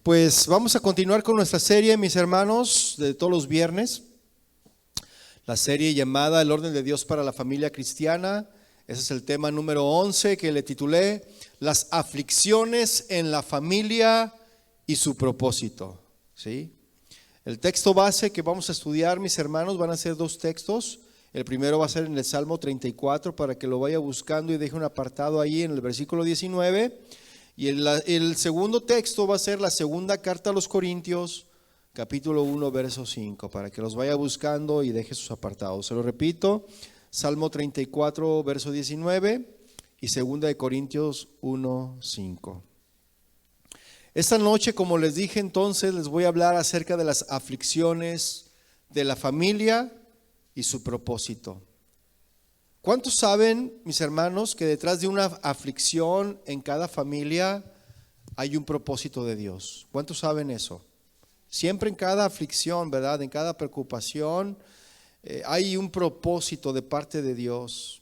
Pues vamos a continuar con nuestra serie, mis hermanos, de todos los viernes. La serie llamada El orden de Dios para la familia cristiana. Ese es el tema número 11 que le titulé Las aflicciones en la familia y su propósito. ¿Sí? El texto base que vamos a estudiar, mis hermanos, van a ser dos textos. El primero va a ser en el Salmo 34 para que lo vaya buscando y deje un apartado ahí en el versículo 19. Y el segundo texto va a ser la segunda carta a los Corintios, capítulo 1, verso 5, para que los vaya buscando y deje sus apartados. Se lo repito, Salmo 34, verso 19 y segunda de Corintios 1, 5. Esta noche, como les dije entonces, les voy a hablar acerca de las aflicciones de la familia y su propósito. ¿Cuántos saben, mis hermanos, que detrás de una aflicción en cada familia hay un propósito de Dios? ¿Cuántos saben eso? Siempre en cada aflicción, ¿verdad? En cada preocupación hay un propósito de parte de Dios.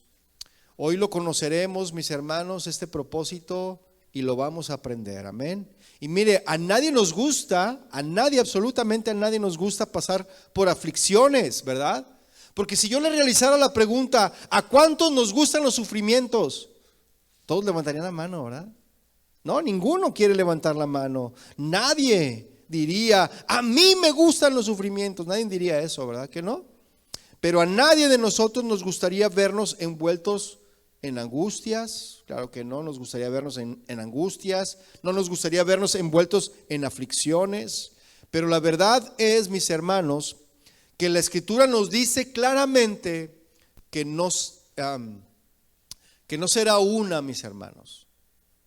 Hoy lo conoceremos, mis hermanos, este propósito, y lo vamos a aprender, amén. Y mire, a nadie nos gusta, absolutamente a nadie nos gusta pasar por aflicciones, ¿verdad? Porque si yo le realizara la pregunta, ¿a cuántos nos gustan los sufrimientos? Todos levantarían la mano, ¿verdad? No, ninguno quiere levantar la mano. Nadie diría, a mí me gustan los sufrimientos. Nadie diría eso, ¿verdad que no? Pero a nadie de nosotros nos gustaría vernos envueltos en angustias. Claro que no, nos gustaría vernos en angustias. No nos gustaría vernos envueltos en aflicciones. Pero la verdad es, mis hermanos, que la Escritura nos dice claramente que no será una, mis hermanos,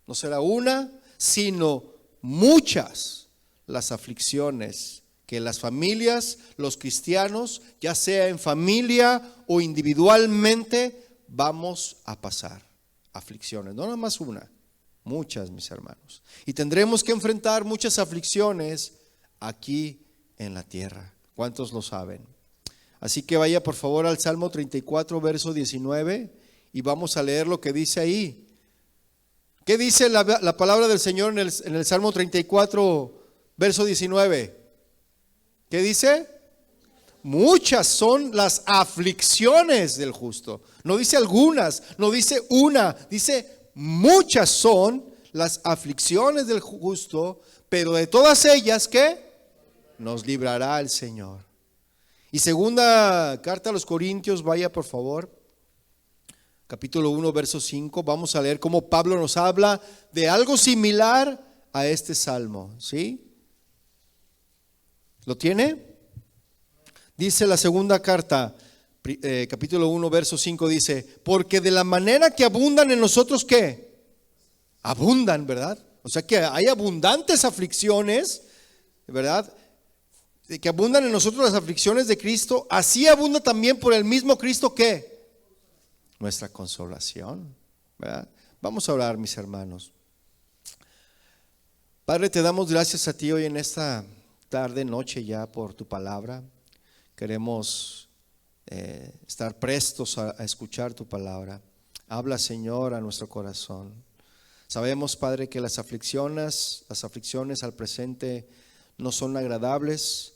no será una, sino muchas las aflicciones que las familias, los cristianos, ya sea en familia o individualmente, vamos a pasar. Aflicciones, no nada más una, muchas, mis hermanos. Y tendremos que enfrentar muchas aflicciones aquí en la tierra. ¿Cuántos lo saben? Así que vaya por favor al Salmo 34, verso 19 y vamos a leer lo que dice ahí. ¿Qué dice la palabra del Señor en el Salmo 34, verso 19? ¿Qué dice? Muchas son las aflicciones del justo. No dice algunas, no dice una, dice muchas son las aflicciones del justo, pero de todas ellas, ¿qué? Nos librará el Señor. Y segunda carta a los Corintios, vaya por favor, capítulo 1, verso 5, vamos a leer cómo Pablo nos habla de algo similar a este salmo, ¿sí? ¿Lo tiene? Dice la segunda carta, capítulo 1, verso 5, dice, porque de la manera que abundan en nosotros, ¿qué? Abundan, ¿verdad? O sea que hay abundantes aflicciones, ¿verdad? Que abundan en nosotros las aflicciones de Cristo, así abunda también por el mismo Cristo que nuestra consolación, ¿verdad? Vamos a orar, mis hermanos. Padre, te damos gracias a ti hoy en esta tarde, noche ya por tu palabra. Queremos estar prestos a escuchar tu palabra. Habla, Señor, a nuestro corazón. Sabemos, Padre, que las aflicciones al presente no son agradables,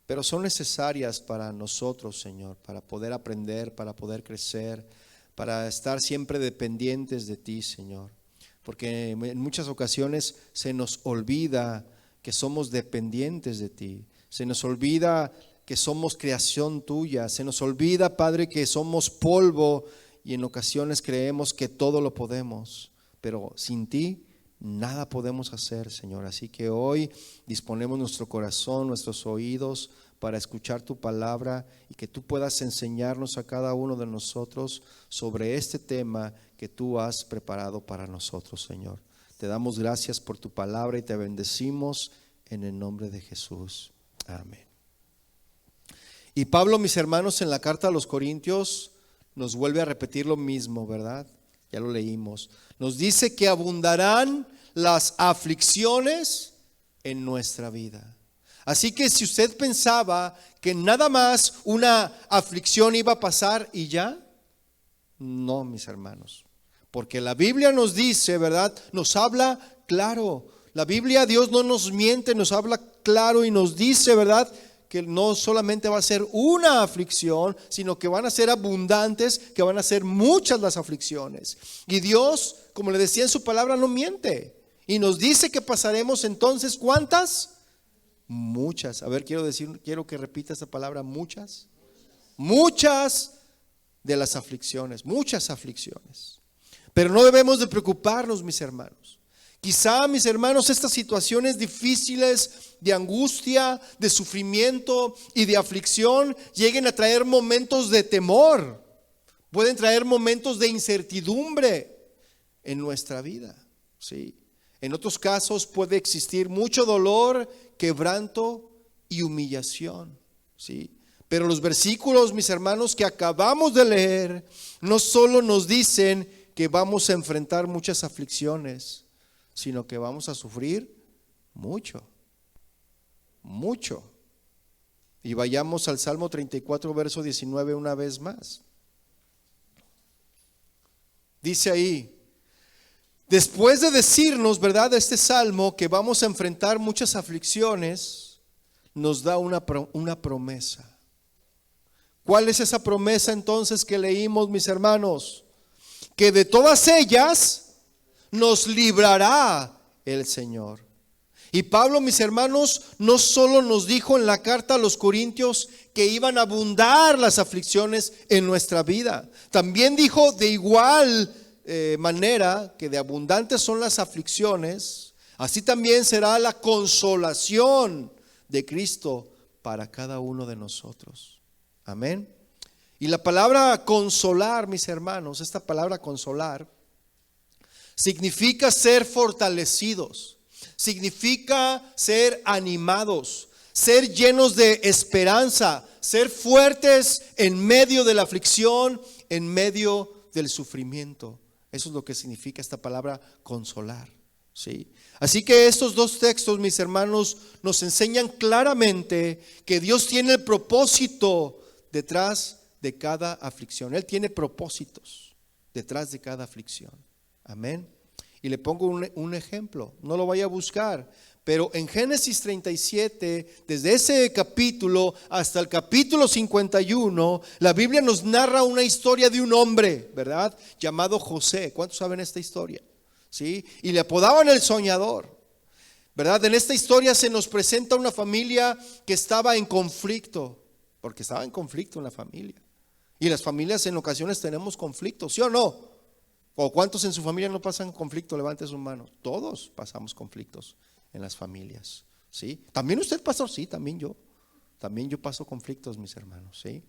pero son necesarias para nosotros, Señor, para poder aprender, para poder crecer, para estar siempre dependientes de ti, Señor. Porque en muchas ocasiones se nos olvida que somos dependientes de ti. Se nos olvida que somos creación tuya. Se nos olvida, Padre, que somos polvo y en ocasiones creemos que todo lo podemos. Pero sin ti nada podemos hacer, Señor. Así que hoy disponemos nuestro corazón, nuestros oídos para escuchar tu palabra y que tú puedas enseñarnos a cada uno de nosotros sobre este tema que tú has preparado para nosotros, Señor. Te damos gracias por tu palabra y te bendecimos en el nombre de Jesús. Amén. Y Pablo, mis hermanos, en la carta a los Corintios nos vuelve a repetir lo mismo, ¿verdad? Ya lo leímos. Nos dice que abundarán las aflicciones en nuestra vida. Así que si usted pensaba que nada más una aflicción iba a pasar y ya, no, mis hermanos. Porque la Biblia nos dice, ¿verdad? Nos habla claro. La Biblia, Dios no nos miente, nos habla claro y nos dice, ¿verdad?, que no solamente va a ser una aflicción, sino que van a ser abundantes, que van a ser muchas las aflicciones. Y Dios, como le decía en su palabra, no miente. Y nos dice que pasaremos entonces, ¿cuántas? Muchas. A ver, quiero que repita esta palabra, muchas. Muchas de las aflicciones, muchas aflicciones. Pero no debemos de preocuparnos, mis hermanos. Quizá, mis hermanos, estas situaciones difíciles de angustia, de sufrimiento y de aflicción lleguen a traer momentos de temor. Pueden traer momentos de incertidumbre en nuestra vida, ¿sí? En otros casos puede existir mucho dolor, quebranto y humillación, ¿sí? Pero los versículos, mis hermanos, que acabamos de leer, no solo nos dicen que vamos a enfrentar muchas aflicciones, sino que vamos a sufrir mucho, mucho. Y vayamos al Salmo 34, verso 19 una vez más. Dice ahí, después de decirnos, ¿verdad?, este salmo que vamos a enfrentar muchas aflicciones, nos da una promesa. ¿Cuál es esa promesa entonces que leímos, mis hermanos? Que de todas ellas nos librará el Señor. Y Pablo, mis hermanos, no solo nos dijo en la carta a los Corintios que iban a abundar las aflicciones en nuestra vida, también dijo de igual manera que de abundantes son las aflicciones, así también será la consolación de Cristo para cada uno de nosotros. Amén. Y la palabra consolar, mis hermanos, esta palabra consolar significa ser fortalecidos, significa ser animados, ser llenos de esperanza, ser fuertes en medio de la aflicción, en medio del sufrimiento. Eso es lo que significa esta palabra consolar, ¿sí? Así que estos dos textos, mis hermanos, nos enseñan claramente que Dios tiene el propósito detrás de cada aflicción. Él tiene propósitos detrás de cada aflicción. Amén. Y le pongo un ejemplo, no lo vaya a buscar, pero en Génesis 37, desde ese capítulo hasta el capítulo 51, la Biblia nos narra una historia de un hombre, ¿verdad?, llamado José. ¿Cuántos saben esta historia? ¿Sí? Y le apodaban el soñador, ¿verdad? En esta historia se nos presenta una familia que estaba en conflicto, porque estaba en conflicto en la familia. Y las familias en ocasiones tenemos conflictos, ¿sí o no? ¿O cuántos en su familia no pasan conflicto? Levante su mano. Todos pasamos conflictos en las familias, ¿sí? ¿También usted, pastor? Sí, también yo paso conflictos, mis hermanos, ¿sí?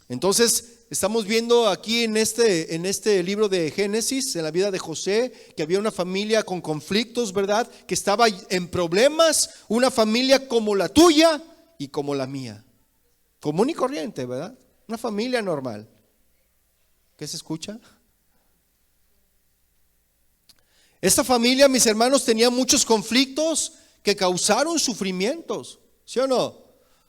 Entonces estamos viendo aquí en este libro de Génesis, en la vida de José, que había una familia con conflictos, ¿verdad?, que estaba en problemas, una familia como la tuya y como la mía, común y corriente, ¿verdad? Una familia normal. ¿Qué se escucha? Esta familia, mis hermanos, tenía muchos conflictos que causaron sufrimientos, ¿sí o no?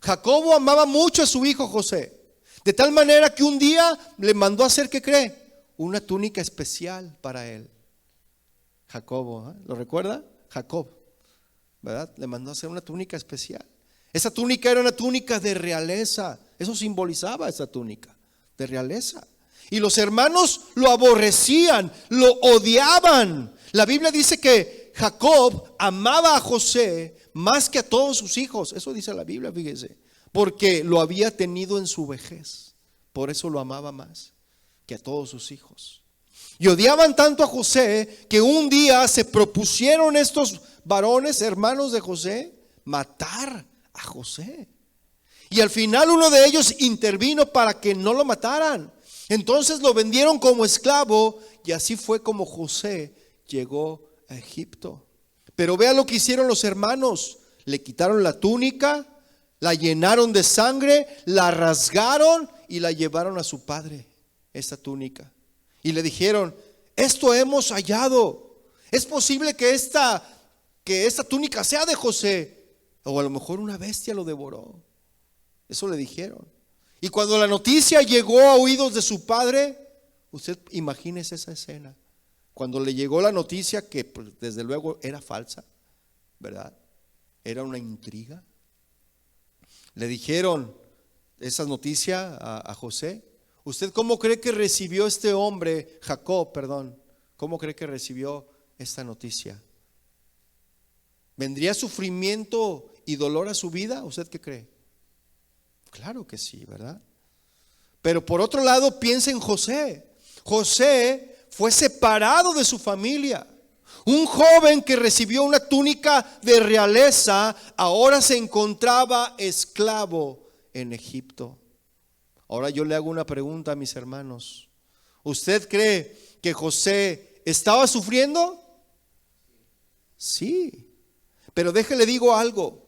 Jacobo amaba mucho a su hijo José, de tal manera que un día le mandó a hacer, ¿qué cree?, una túnica especial para él. Jacobo, ¿lo recuerda? Jacob, ¿verdad? Le mandó a hacer una túnica especial. Esa túnica era una túnica de realeza, eso simbolizaba esa túnica de realeza. Y los hermanos lo aborrecían, lo odiaban. La Biblia dice que Jacob amaba a José más que a todos sus hijos. Eso dice la Biblia, fíjese, porque lo había tenido en su vejez. Por eso lo amaba más que a todos sus hijos. Y odiaban tanto a José que un día se propusieron estos varones, hermanos de José, matar a José. Y al final uno de ellos intervino para que no lo mataran. Entonces lo vendieron como esclavo y así fue como José llegó a Egipto. Pero vea lo que hicieron los hermanos. Le quitaron la túnica, la llenaron de sangre, la rasgaron y la llevaron a su padre, esta túnica. Y le dijeron, esto hemos hallado. Es posible que esta túnica sea de José, o a lo mejor una bestia lo devoró. Eso le dijeron. Y cuando la noticia llegó a oídos de su padre, usted imagínese esa escena. Cuando le llegó la noticia, que pues, desde luego era falsa, ¿verdad? Era una intriga. Le dijeron esa noticia a José. ¿Usted cómo cree que recibió este hombre, Jacob, perdón? ¿Cómo cree que recibió esta noticia? ¿Vendría sufrimiento y dolor a su vida? ¿Usted qué cree? Claro que sí, ¿verdad? Pero por otro lado, piensa en José. José fue separado de su familia. Un joven que recibió una túnica de realeza, ahora se encontraba esclavo en Egipto. Ahora yo le hago una pregunta a mis hermanos. ¿Usted cree que José estaba sufriendo? Sí. Pero déjele digo algo.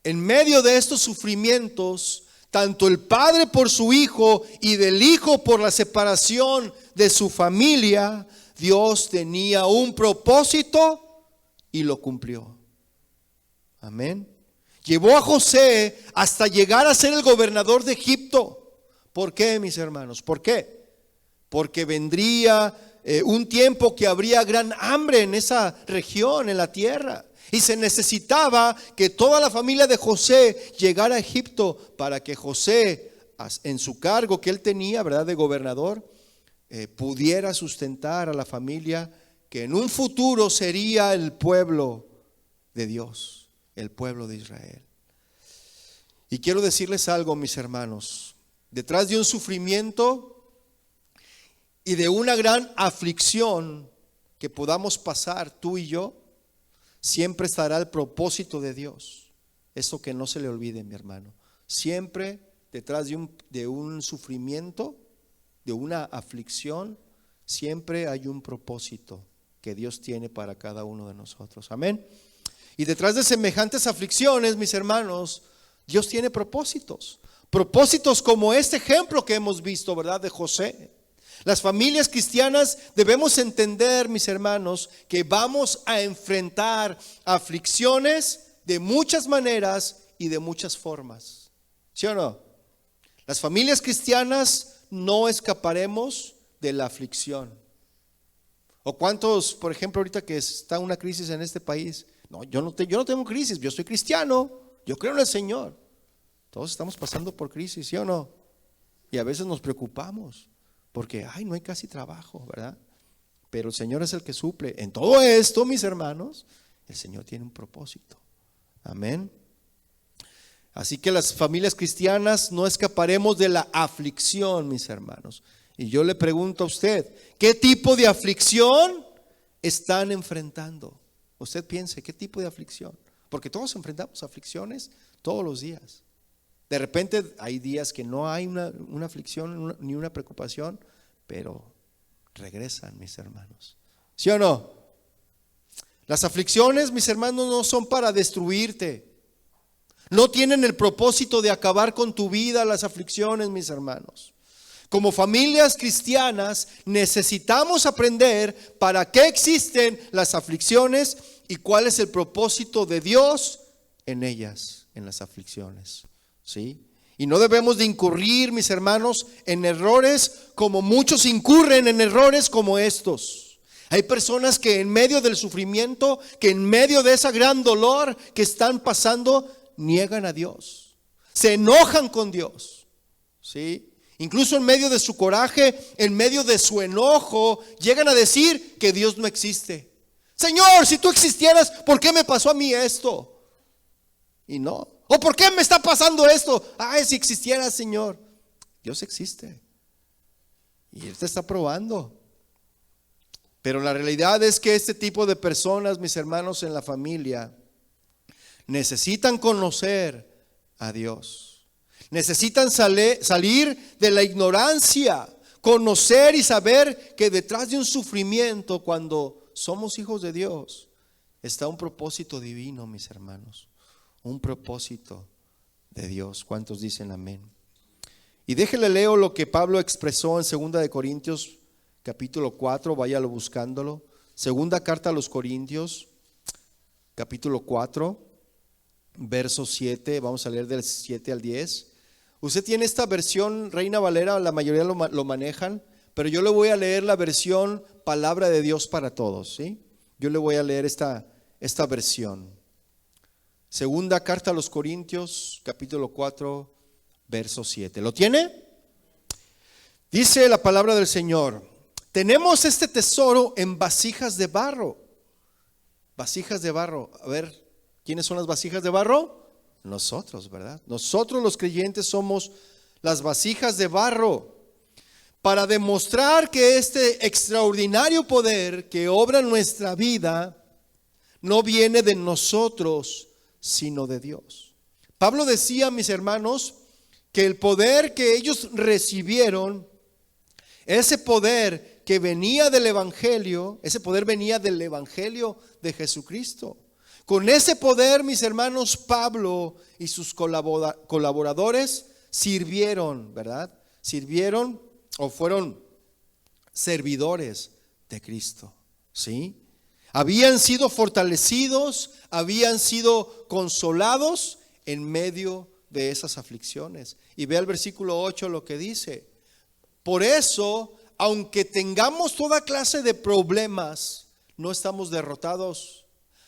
En medio de estos sufrimientos, tanto el padre por su hijo y del hijo por la separación de su familia, Dios tenía un propósito y lo cumplió. Amén. Llevó a José hasta llegar a ser el gobernador de Egipto. ¿Por qué, mis hermanos? ¿Por qué? Porque vendría un tiempo que habría gran hambre en esa región, en la tierra. Y se necesitaba que toda la familia de José llegara a Egipto para que José, en su cargo que él tenía, ¿verdad?, de gobernador, pudiera sustentar a la familia que en un futuro sería el pueblo de Dios, el pueblo de Israel. Y quiero decirles algo, mis hermanos. Detrás de un sufrimiento y de una gran aflicción que podamos pasar tú y yo, siempre estará el propósito de Dios. Eso que no se le olvide, mi hermano. Siempre detrás de un sufrimiento, de una aflicción, siempre hay un propósito que Dios tiene para cada uno de nosotros. Amén. Y detrás de semejantes aflicciones, mis hermanos, Dios tiene propósitos. Propósitos como este ejemplo que hemos visto, ¿verdad?, de José. Las familias cristianas debemos entender, mis hermanos, que vamos a enfrentar aflicciones de muchas maneras y de muchas formas. ¿Sí o no? Las familias cristianas no escaparemos de la aflicción. ¿O cuántos, por ejemplo, ahorita que está una crisis en este país? No, yo no tengo crisis, yo soy cristiano, yo creo en el Señor. Todos estamos pasando por crisis, ¿sí o no? Y a veces nos preocupamos. Porque, no hay casi trabajo, ¿verdad? Pero el Señor es el que suple. En todo esto, mis hermanos, el Señor tiene un propósito. Amén. Así que las familias cristianas no escaparemos de la aflicción, mis hermanos. Y yo le pregunto a usted, ¿qué tipo de aflicción están enfrentando? Usted piense, ¿qué tipo de aflicción? Porque todos enfrentamos aflicciones todos los días. De repente hay días que no hay una aflicción ni una preocupación, pero regresan, mis hermanos. ¿Sí o no? Las aflicciones, mis hermanos, no son para destruirte. No tienen el propósito de acabar con tu vida las aflicciones, mis hermanos. Como familias cristianas necesitamos aprender para qué existen las aflicciones y cuál es el propósito de Dios en ellas, en las aflicciones. ¿Sí? Y no debemos de incurrir, mis hermanos, en errores como muchos incurren en errores como estos. Hay personas que en medio del sufrimiento, que en medio de ese gran dolor que están pasando, niegan a Dios, se enojan con Dios, ¿sí? Incluso en medio de su coraje, en medio de su enojo, llegan a decir que Dios no existe. Señor, si tú existieras, ¿por qué me pasó a mí esto? Y no. ¿O por qué me está pasando esto? Si existiera, Señor. Dios existe. Y Él te está probando. Pero la realidad es que este tipo de personas, mis hermanos en la familia, necesitan conocer a Dios. Necesitan salir de la ignorancia, conocer y saber que detrás de un sufrimiento, cuando somos hijos de Dios, está un propósito divino, mis hermanos. Un propósito de Dios. ¿Cuántos dicen amén? Y déjele leo lo que Pablo expresó en 2 de Corintios capítulo 4, váyalo buscándolo. Segunda carta a los Corintios capítulo 4, verso 7, vamos a leer del 7 al 10. Usted tiene esta versión Reina Valera, la mayoría lo manejan, pero yo le voy a leer la versión Palabra de Dios para Todos, ¿sí? Yo le voy a leer esta esta versión. Segunda carta a los Corintios, capítulo 4, verso 7. ¿Lo tiene? Dice la palabra del Señor: tenemos este tesoro en vasijas de barro. Vasijas de barro. A ver, ¿quiénes son las vasijas de barro? Nosotros, ¿verdad? Nosotros los creyentes somos las vasijas de barro, para demostrar que este extraordinario poder que obra en nuestra vida no viene de nosotros, sino de Dios. Pablo decía, mis hermanos, que el poder que ellos recibieron, ese poder que venía del Evangelio, ese poder venía del Evangelio de Jesucristo. Con ese poder, mis hermanos, Pablo y sus colaboradores sirvieron, ¿verdad? Sirvieron o fueron servidores de Cristo, ¿sí? Habían sido fortalecidos, habían sido consolados en medio de esas aflicciones. Y ve al versículo 8 lo que dice: por eso, aunque tengamos toda clase de problemas, no estamos derrotados.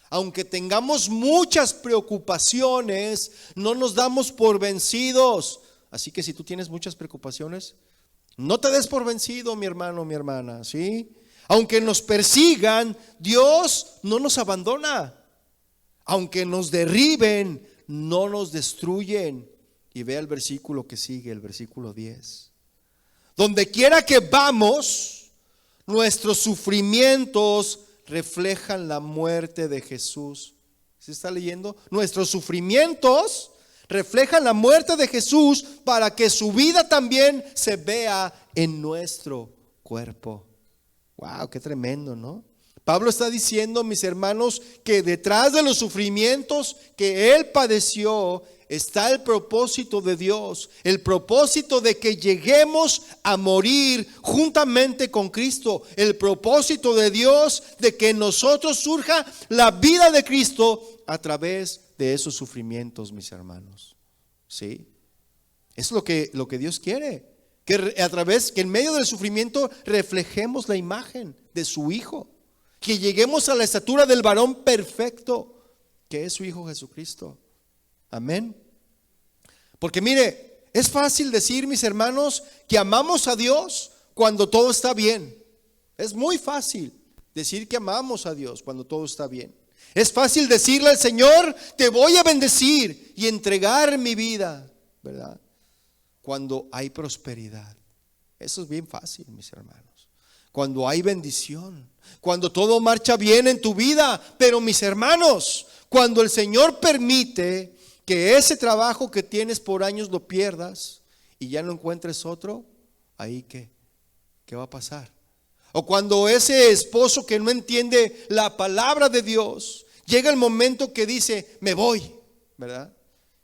Aunque tengamos muchas preocupaciones, no nos damos por vencidos. Así que si tú tienes muchas preocupaciones, no te des por vencido, mi hermano, mi hermana, ¿sí? Aunque nos persigan, Dios no nos abandona. Aunque nos derriben, no nos destruyen. Y vea el versículo que sigue, el versículo 10. Donde quiera que vamos, nuestros sufrimientos reflejan la muerte de Jesús. ¿Se está leyendo? Nuestros sufrimientos reflejan la muerte de Jesús, para que su vida también se vea en nuestro cuerpo. Wow, qué tremendo, ¿no? Pablo está diciendo, mis hermanos, que detrás de los sufrimientos que él padeció está el propósito de Dios, el propósito de que lleguemos a morir juntamente con Cristo, el propósito de Dios de que en nosotros surja la vida de Cristo a través de esos sufrimientos, mis hermanos. ¿Sí? Es lo que Dios quiere, que en medio del sufrimiento reflejemos la imagen de su Hijo, que lleguemos a la estatura del varón perfecto, que es su Hijo Jesucristo. Amén. Porque mire, es fácil decir, mis hermanos, que amamos a Dios cuando todo está bien. Es muy fácil decir que amamos a Dios cuando todo está bien. Es fácil decirle al Señor: te voy a bendecir y entregar mi vida, ¿verdad? Cuando hay prosperidad. Eso es bien fácil, mis hermanos. Cuando hay bendición, cuando todo marcha bien en tu vida. Pero, mis hermanos, cuando el Señor permite que ese trabajo que tienes por años lo pierdas y ya no encuentres otro, ahí ¿qué va a pasar? O cuando ese esposo que no entiende la palabra de Dios, llega el momento que dice: me voy, ¿verdad?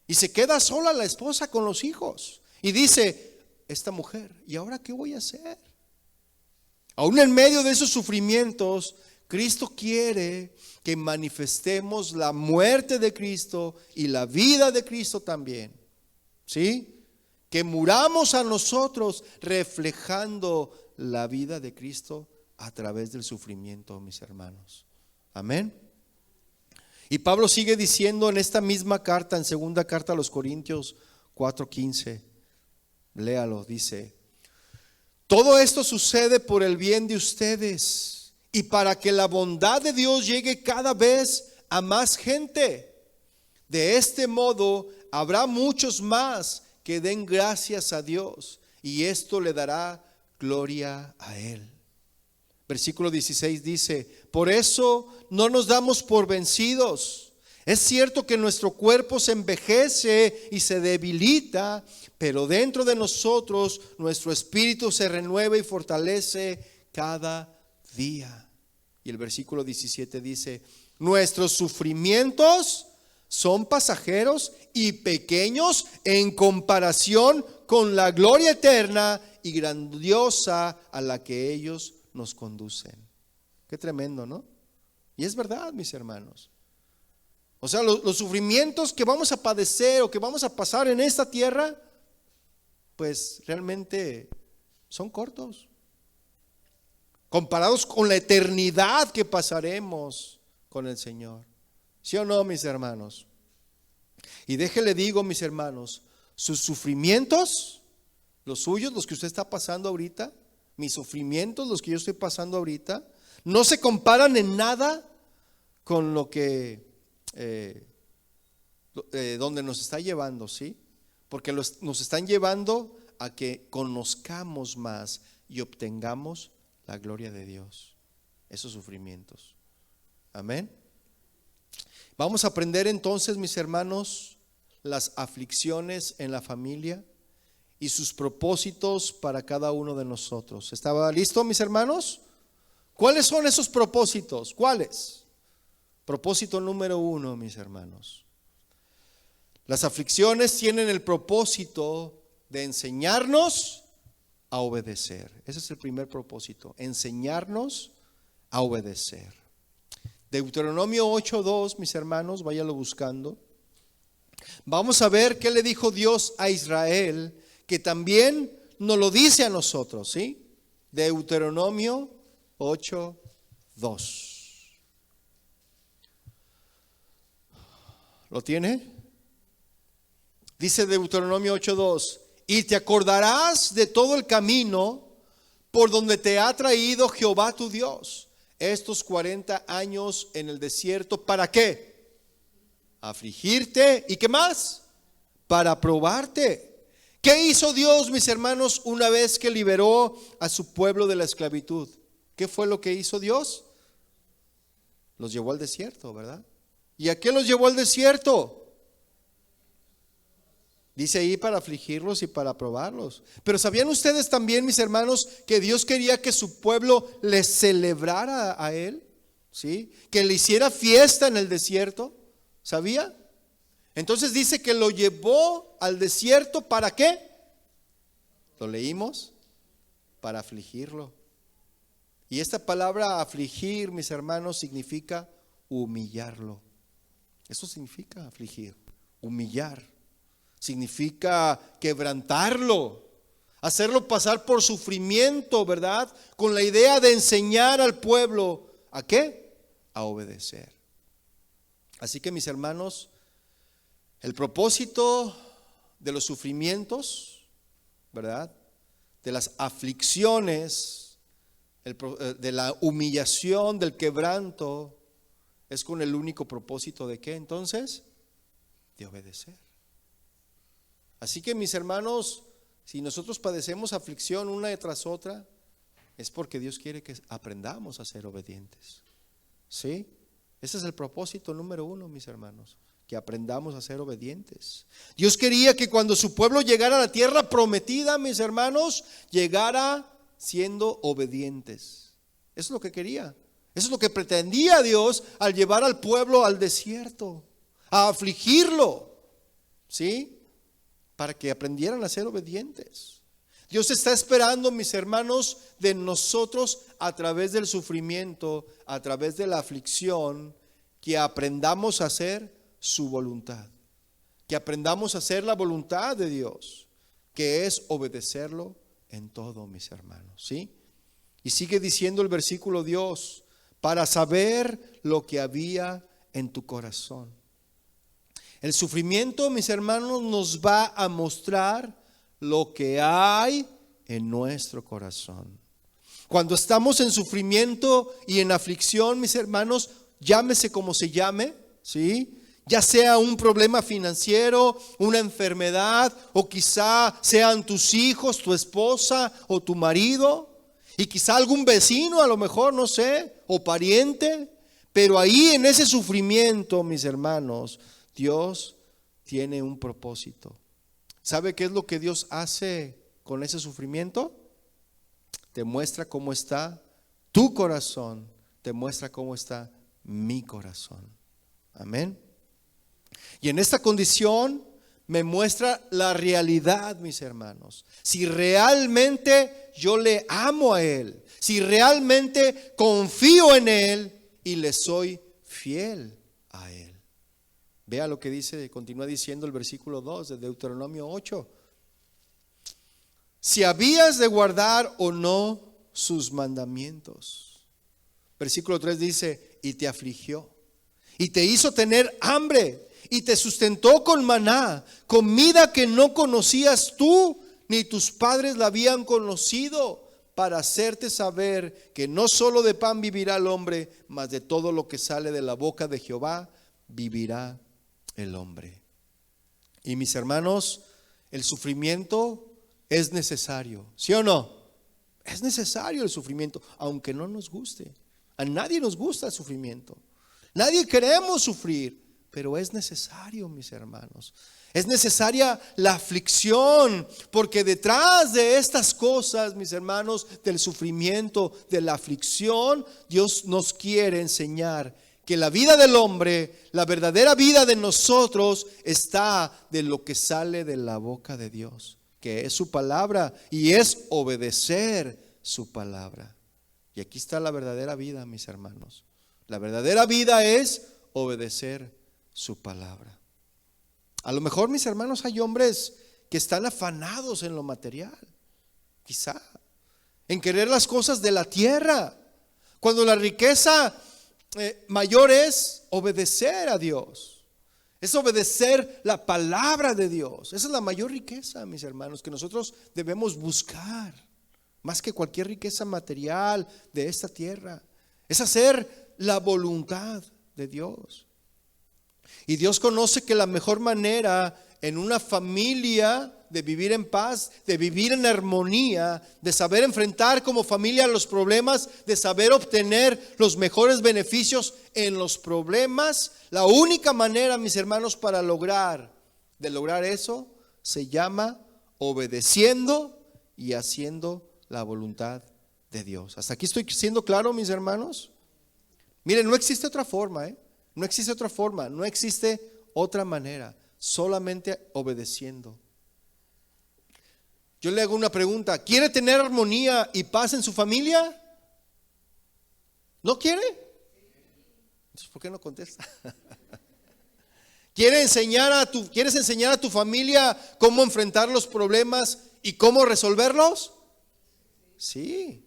Y se queda sola la esposa con los hijos. Y dice esta mujer: ¿y ahora qué voy a hacer? Aún en medio de esos sufrimientos, Cristo quiere que manifestemos la muerte de Cristo y la vida de Cristo también, ¿sí? Que muramos a nosotros reflejando la vida de Cristo a través del sufrimiento, mis hermanos. Amén. Y Pablo sigue diciendo en esta misma carta, en segunda carta a los Corintios 4:15, léalo, dice: todo esto sucede por el bien de ustedes y para que la bondad de Dios llegue cada vez a más gente. De este modo habrá muchos más que den gracias a Dios, y esto le dará gloria a Él. Versículo 16 dice: por eso no nos damos por vencidos. Es cierto que nuestro cuerpo se envejece y se debilita, pero dentro de nosotros nuestro espíritu se renueva y fortalece cada día. Y el versículo 17 dice: nuestros sufrimientos son pasajeros y pequeños en comparación con la gloria eterna y grandiosa a la que ellos nos conducen. Qué tremendo, ¿no? Y es verdad, mis hermanos. O sea, los sufrimientos que vamos a padecer o que vamos a pasar en esta tierra, pues realmente son cortos, comparados con la eternidad que pasaremos con el Señor. ¿Sí o no, mis hermanos? Y déjele digo, mis hermanos, sus sufrimientos, los suyos, los que usted está pasando ahorita, mis sufrimientos, los que yo estoy pasando ahorita, no se comparan en nada con lo que, donde nos está llevando, ¿sí? Porque nos están llevando a que conozcamos más y obtengamos la gloria de Dios, esos sufrimientos. Amén. Vamos a aprender entonces, mis hermanos, las aflicciones en la familia y sus propósitos para cada uno de nosotros. ¿Estaba listo, mis hermanos? ¿Cuáles son esos propósitos? ¿Cuáles? Propósito número 1, mis hermanos. Las aflicciones tienen el propósito de enseñarnos a obedecer. Ese es el primer propósito, enseñarnos a obedecer. Deuteronomio 8:2, mis hermanos, váyalo buscando. Vamos a ver qué le dijo Dios a Israel, que también nos lo dice a nosotros, ¿sí? Deuteronomio 8:2. ¿Lo tiene? Dice Deuteronomio 8:2: y te acordarás de todo el camino por donde te ha traído Jehová tu Dios estos 40 años en el desierto. ¿Para qué? Afligirte. ¿Y qué más? Para probarte. ¿Qué hizo Dios, mis hermanos, una vez que liberó a su pueblo de la esclavitud? ¿Qué fue lo que hizo Dios? Los llevó al desierto, ¿verdad? ¿Y a qué los llevó al desierto? Dice ahí, para afligirlos y para probarlos. Pero ¿sabían ustedes también, mis hermanos, que Dios quería que su pueblo le celebrara a Él? ¿Sí? Que le hiciera fiesta en el desierto. ¿Sabía? Entonces dice que lo llevó al desierto. ¿Para qué? ¿Lo leímos? Para afligirlo. Y esta palabra afligir, mis hermanos, significa humillarlo. Eso significa afligir, humillar. Significa quebrantarlo, hacerlo pasar por sufrimiento, ¿verdad? Con la idea de enseñar al pueblo, ¿a qué? A obedecer. Así que, mis hermanos, el propósito de los sufrimientos, ¿verdad? De las aflicciones, de la humillación, del quebranto, es con el único propósito de ¿qué entonces? De obedecer. Así que, mis hermanos, si nosotros padecemos aflicción una tras otra, es porque Dios quiere que aprendamos a ser obedientes. ¿Sí? Ese es el propósito número 1, mis hermanos, que aprendamos a ser obedientes. Dios quería que cuando su pueblo llegara a la tierra prometida, mis hermanos, llegara siendo obedientes. Eso es lo que quería. Eso es lo que pretendía Dios al llevar al pueblo al desierto, a afligirlo. ¿Sí? Para que aprendieran a ser obedientes. Dios está esperando, mis hermanos, de nosotros a través del sufrimiento, a través de la aflicción, que aprendamos a hacer su voluntad, que aprendamos a hacer la voluntad de Dios, que es obedecerlo en todo, mis hermanos. ¿Sí? Y sigue diciendo el versículo 2: para saber lo que había en tu corazón. El sufrimiento, mis hermanos, nos va a mostrar lo que hay en nuestro corazón. Cuando estamos en sufrimiento y en aflicción, mis hermanos, llámese como se llame, ¿sí? Ya sea un problema financiero, una enfermedad, o quizá sean tus hijos, tu esposa o tu marido, y quizá algún vecino, a lo mejor, no sé, o pariente. Pero ahí en ese sufrimiento, mis hermanos, Dios tiene un propósito. ¿Sabe qué es lo que Dios hace con ese sufrimiento? Te muestra cómo está tu corazón, te muestra cómo está mi corazón. Amén. Y en esta condición me muestra la realidad, mis hermanos. Si realmente yo le amo a Él, si realmente confío en Él y le soy fiel a Él. Vea lo que dice, continúa diciendo el versículo 2 de Deuteronomio 8. Si habías de guardar o no sus mandamientos. Versículo 3 dice, y te afligió y te hizo tener hambre y te sustentó con maná, comida que no conocías tú ni tus padres la habían conocido, para hacerte saber que no solo de pan vivirá el hombre, mas de todo lo que sale de la boca de Jehová vivirá el hombre. Y mis hermanos, el sufrimiento es necesario, ¿sí o no? Es necesario el sufrimiento, aunque no nos guste. A nadie nos gusta el sufrimiento. Nadie queremos sufrir, pero es necesario, mis hermanos. Es necesaria la aflicción, porque detrás de estas cosas, mis hermanos, del sufrimiento, de la aflicción, Dios nos quiere enseñar que la vida del hombre, la verdadera vida de nosotros, está de lo que sale de la boca de Dios, que es su palabra, y es obedecer su palabra. Y aquí está la verdadera vida, mis hermanos. La verdadera vida es obedecer su palabra. A lo mejor, mis hermanos, hay hombres que están afanados en lo material, quizá, en querer las cosas de la tierra, cuando la riqueza mayor es obedecer a Dios, es obedecer la palabra de Dios. Esa es la mayor riqueza, mis hermanos, que nosotros debemos buscar, más que cualquier riqueza material de esta tierra. Es hacer la voluntad de Dios. Y Dios conoce que la mejor manera en una familia de vivir en paz, de vivir en armonía, de saber enfrentar como familia los problemas, de saber obtener los mejores beneficios en los problemas, la única manera, mis hermanos, para lograr eso se llama obedeciendo y haciendo la voluntad de Dios. ¿Hasta aquí estoy siendo claro, mis hermanos? Miren, no existe otra forma, no existe otra forma, no existe otra manera, solamente obedeciendo. Yo le hago una pregunta: ¿quiere tener armonía y paz en su familia? ¿No quiere? Entonces, ¿por qué no contesta? ¿Quieres enseñar a tu familia cómo enfrentar los problemas y cómo resolverlos? Sí,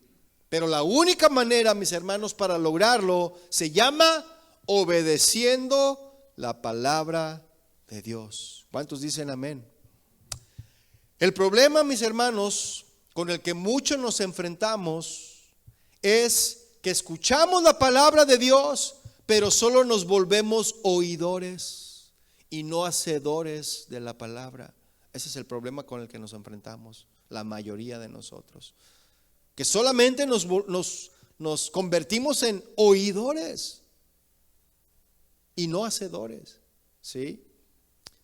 pero la única manera, mis hermanos, para lograrlo se llama obedeciendo la palabra de Dios. ¿Cuántos dicen amén? El problema, mis hermanos, con el que muchos nos enfrentamos es que escuchamos la palabra de Dios, pero solo nos volvemos oidores y no hacedores de la palabra. Ese es el problema con el que nos enfrentamos, la mayoría de nosotros, que solamente nos convertimos en oidores y no hacedores, ¿sí?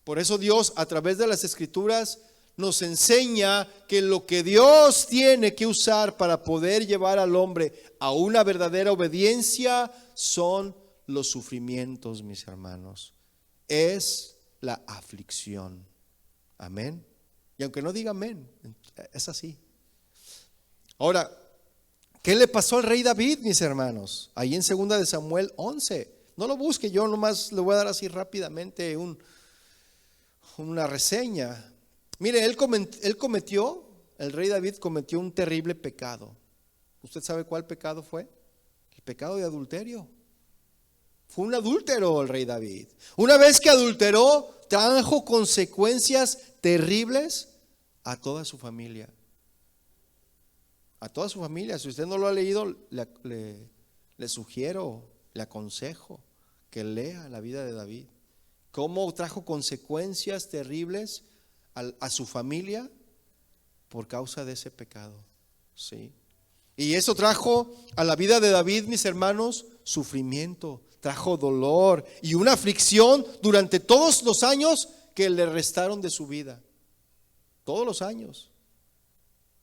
Por eso Dios, a través de las Escrituras, nos enseña que lo que Dios tiene que usar para poder llevar al hombre a una verdadera obediencia son los sufrimientos, mis hermanos. Es la aflicción. Amén. Y aunque no diga amén, es así. Ahora, ¿qué le pasó al rey David, mis hermanos? Ahí en 2 de Samuel 11. No lo busque, yo nomás le voy a dar así rápidamente una reseña. Mire, el rey David cometió un terrible pecado. ¿Usted sabe cuál pecado fue? El pecado de adulterio. Fue un adúltero el rey David. Una vez que adulteró, trajo consecuencias terribles a toda su familia. A toda su familia. Si usted no lo ha leído, le sugiero, le aconsejo que lea la vida de David. Cómo trajo consecuencias terribles a su familia por causa de ese pecado, ¿sí? Y eso trajo a la vida de David, mis hermanos, sufrimiento, trajo dolor y una aflicción durante todos los años que le restaron de su vida. Todos los años.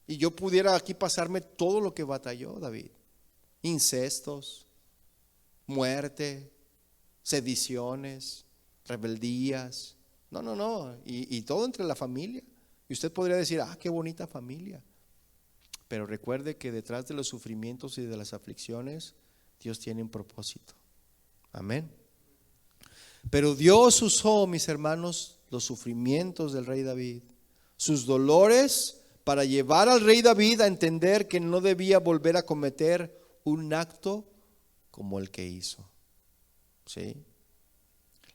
Y yo pudiera aquí pasarme todo lo que batalló David: incestos, muerte, sediciones, rebeldías. No, y todo entre la familia. Y usted podría decir: qué bonita familia. Pero recuerde que detrás de los sufrimientos y de las aflicciones, Dios tiene un propósito. Amén. Pero Dios usó, mis hermanos, los sufrimientos del rey David, sus dolores, para llevar al rey David a entender que no debía volver a cometer un acto como el que hizo, ¿sí?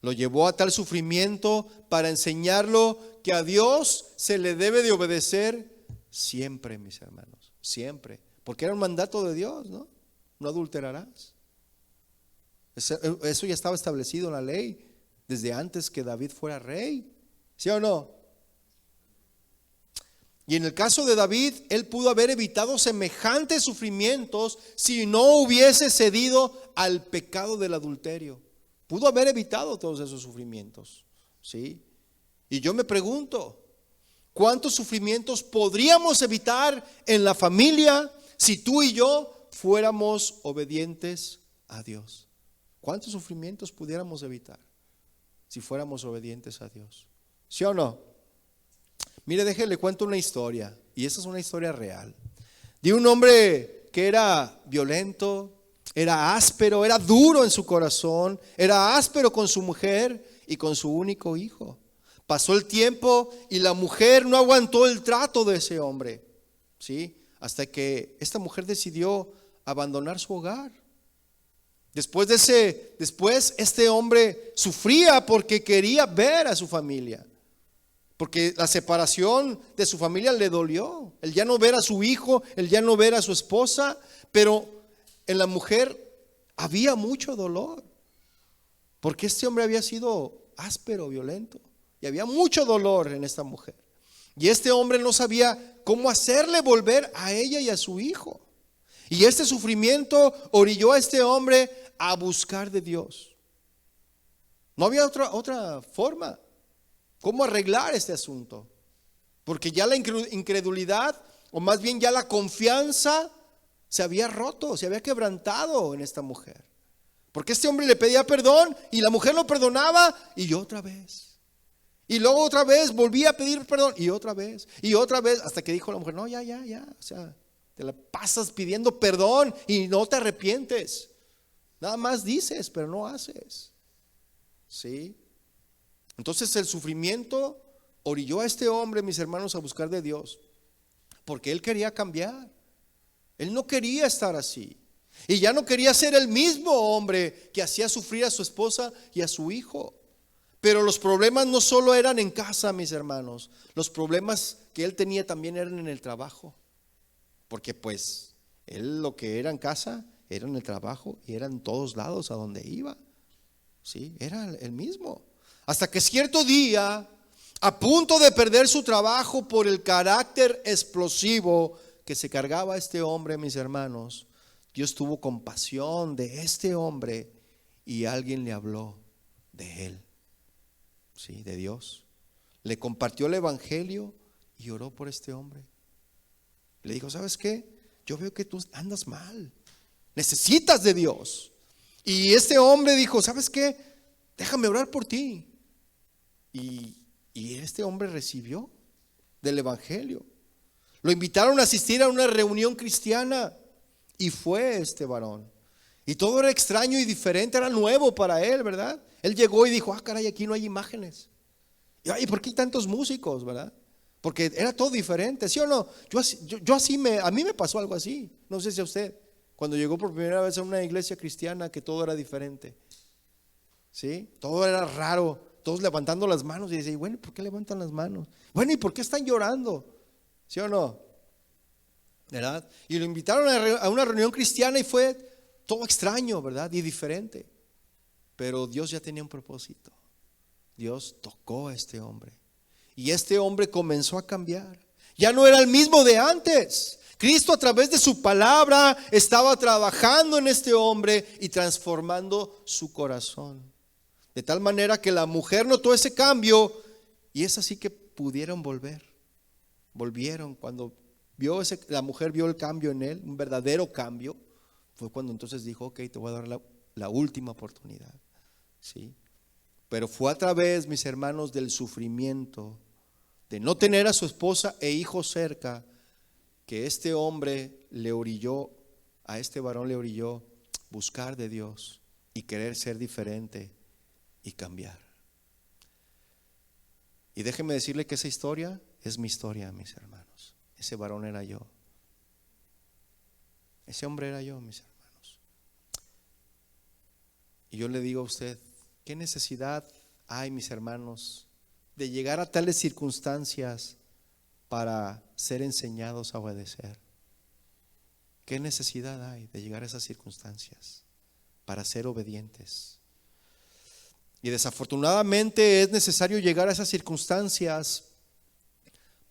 Lo llevó a tal sufrimiento para enseñarlo que a Dios se le debe de obedecer siempre, mis hermanos, siempre. Porque era un mandato de Dios, ¿no? No adulterarás. Eso ya estaba establecido en la ley desde antes que David fuera rey, ¿sí o no? Y en el caso de David, él pudo haber evitado semejantes sufrimientos si no hubiese cedido al pecado del adulterio. Pudo haber evitado todos esos sufrimientos, ¿sí? Y yo me pregunto, ¿cuántos sufrimientos podríamos evitar en la familia si tú y yo fuéramos obedientes a Dios? ¿Cuántos sufrimientos pudiéramos evitar si fuéramos obedientes a Dios? ¿Sí o no? Mire, déjele cuento una historia, y esa es una historia real, de un hombre que era violento, era áspero, era duro en su corazón, era áspero con su mujer y con su único hijo. Pasó el tiempo y la mujer no aguantó el trato de ese hombre, ¿sí? Hasta que esta mujer decidió abandonar su hogar. Después este hombre sufría porque quería ver a su familia. Porque la separación de su familia le dolió. El ya no ver a su hijo, el ya no ver a su esposa. Pero en la mujer había mucho dolor. Porque este hombre había sido áspero, violento. Y había mucho dolor en esta mujer. Y este hombre no sabía cómo hacerle volver a ella y a su hijo. Y este sufrimiento orilló a este hombre a buscar de Dios. No había otra forma. ¿Cómo arreglar este asunto? Porque ya la incredulidad, o más bien ya la confianza, se había roto, se había quebrantado en esta mujer. Porque este hombre le pedía perdón y la mujer lo perdonaba y otra vez. Y luego otra vez volvía a pedir perdón y otra vez, hasta que dijo la mujer, no, ya, o sea, te la pasas pidiendo perdón y no te arrepientes. Nada más dices, pero no haces. ¿Sí? Entonces el sufrimiento orilló a este hombre, mis hermanos, a buscar de Dios, porque él quería cambiar. Él no quería estar así. Y ya no quería ser el mismo hombre que hacía sufrir a su esposa y a su hijo. Pero los problemas no solo eran en casa, mis hermanos. Los problemas que él tenía también eran en el trabajo. Porque pues él lo que era en casa era en el trabajo y era en todos lados a donde iba. Sí, era el mismo. Hasta que cierto día, a punto de perder su trabajo por el carácter explosivo que se cargaba este hombre, mis hermanos, Dios tuvo compasión de este hombre y alguien le habló de él, sí, de Dios. Le compartió el evangelio y oró por este hombre. Le dijo, ¿sabes qué? Yo veo que tú andas mal, necesitas de Dios. Y este hombre dijo, ¿sabes qué? Déjame orar por ti. Y este hombre recibió del evangelio. Lo invitaron a asistir a una reunión cristiana y fue este varón. Y todo era extraño y diferente, era nuevo para él, ¿verdad? Él llegó y dijo, caray, aquí no hay imágenes. ¿Y por qué hay tantos músicos, verdad? Porque era todo diferente, ¿sí o no? A mí me pasó algo así. No sé si a usted, cuando llegó por primera vez a una iglesia cristiana, que todo era diferente. ¿Sí? Todo era raro. Todos levantando las manos y dice, bueno, ¿por qué levantan las manos? Bueno, ¿y por qué están llorando? ¿Sí o no? ¿Verdad? Y lo invitaron a una reunión cristiana y fue todo extraño, ¿verdad? Y diferente. Pero Dios ya tenía un propósito. Dios tocó a este hombre. Y este hombre comenzó a cambiar. Ya no era el mismo de antes. Cristo a través de su palabra estaba trabajando en este hombre y transformando su corazón. De tal manera que la mujer notó ese cambio y es así que pudieron volver. Volvieron cuando la mujer vio el cambio en él, un verdadero cambio. Fue cuando entonces dijo, ok, te voy a dar la última oportunidad. ¿Sí? Pero fue a través, mis hermanos, del sufrimiento, de no tener a su esposa e hijo cerca, que este hombre a este varón le orilló buscar de Dios y querer ser diferente y cambiar. Y déjeme decirle que esa historia es mi historia, mis hermanos. Ese varón era yo. Ese hombre era yo, mis hermanos. Y yo le digo a usted, ¿qué necesidad Ay, mis hermanos, de llegar a tales circunstancias para ser enseñados a obedecer. ¿Qué necesidad hay de llegar a esas circunstancias para ser obedientes? Y desafortunadamente es necesario llegar a esas circunstancias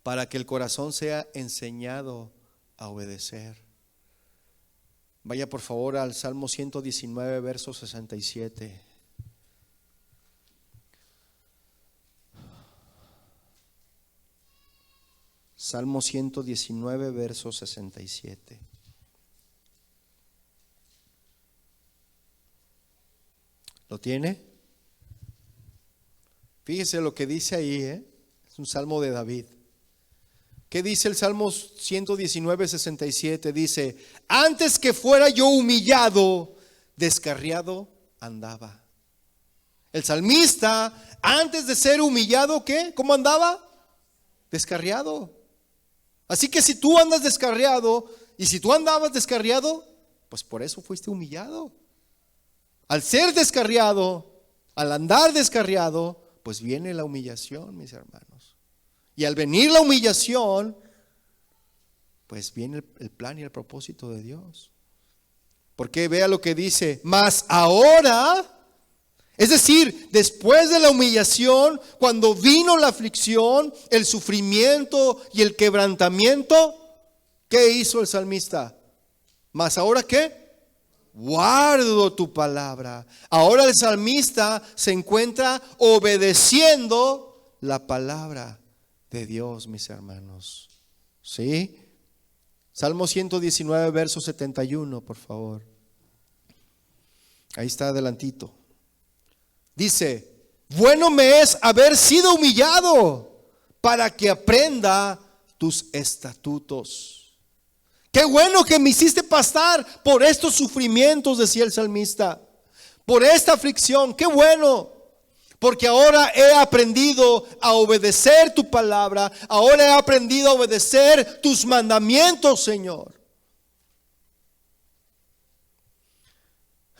para que el corazón sea enseñado a obedecer. Vaya por favor al Salmo 119, verso 67. Salmo 119, verso 67. ¿Lo tiene? Fíjese lo que dice ahí, es un salmo de David. ¿Qué dice el Salmo 119, 67? Dice: antes que fuera yo humillado, descarriado andaba. El salmista, antes de ser humillado, ¿qué? ¿Cómo andaba? Descarriado. Así que si tú andas descarriado, y si tú andabas descarriado, pues por eso fuiste humillado. Al ser descarriado, al andar descarriado, pues viene la humillación, mis hermanos. Y al venir la humillación, pues viene el plan y el propósito de Dios. Porque vea lo que dice: mas ahora, es decir, después de la humillación, cuando vino la aflicción, el sufrimiento y el quebrantamiento, ¿qué hizo el salmista? Mas ahora, ¿qué? Guardo tu palabra. Ahora el salmista se encuentra obedeciendo la palabra de Dios, mis hermanos. ¿Sí? Salmo 119, verso 71, por favor. Ahí está adelantito. Dice: bueno me es haber sido humillado para que aprenda tus estatutos. Qué bueno que me hiciste pasar por estos sufrimientos, decía el salmista, por esta aflicción. Qué bueno, porque ahora he aprendido a obedecer tu palabra. Ahora he aprendido a obedecer tus mandamientos, Señor.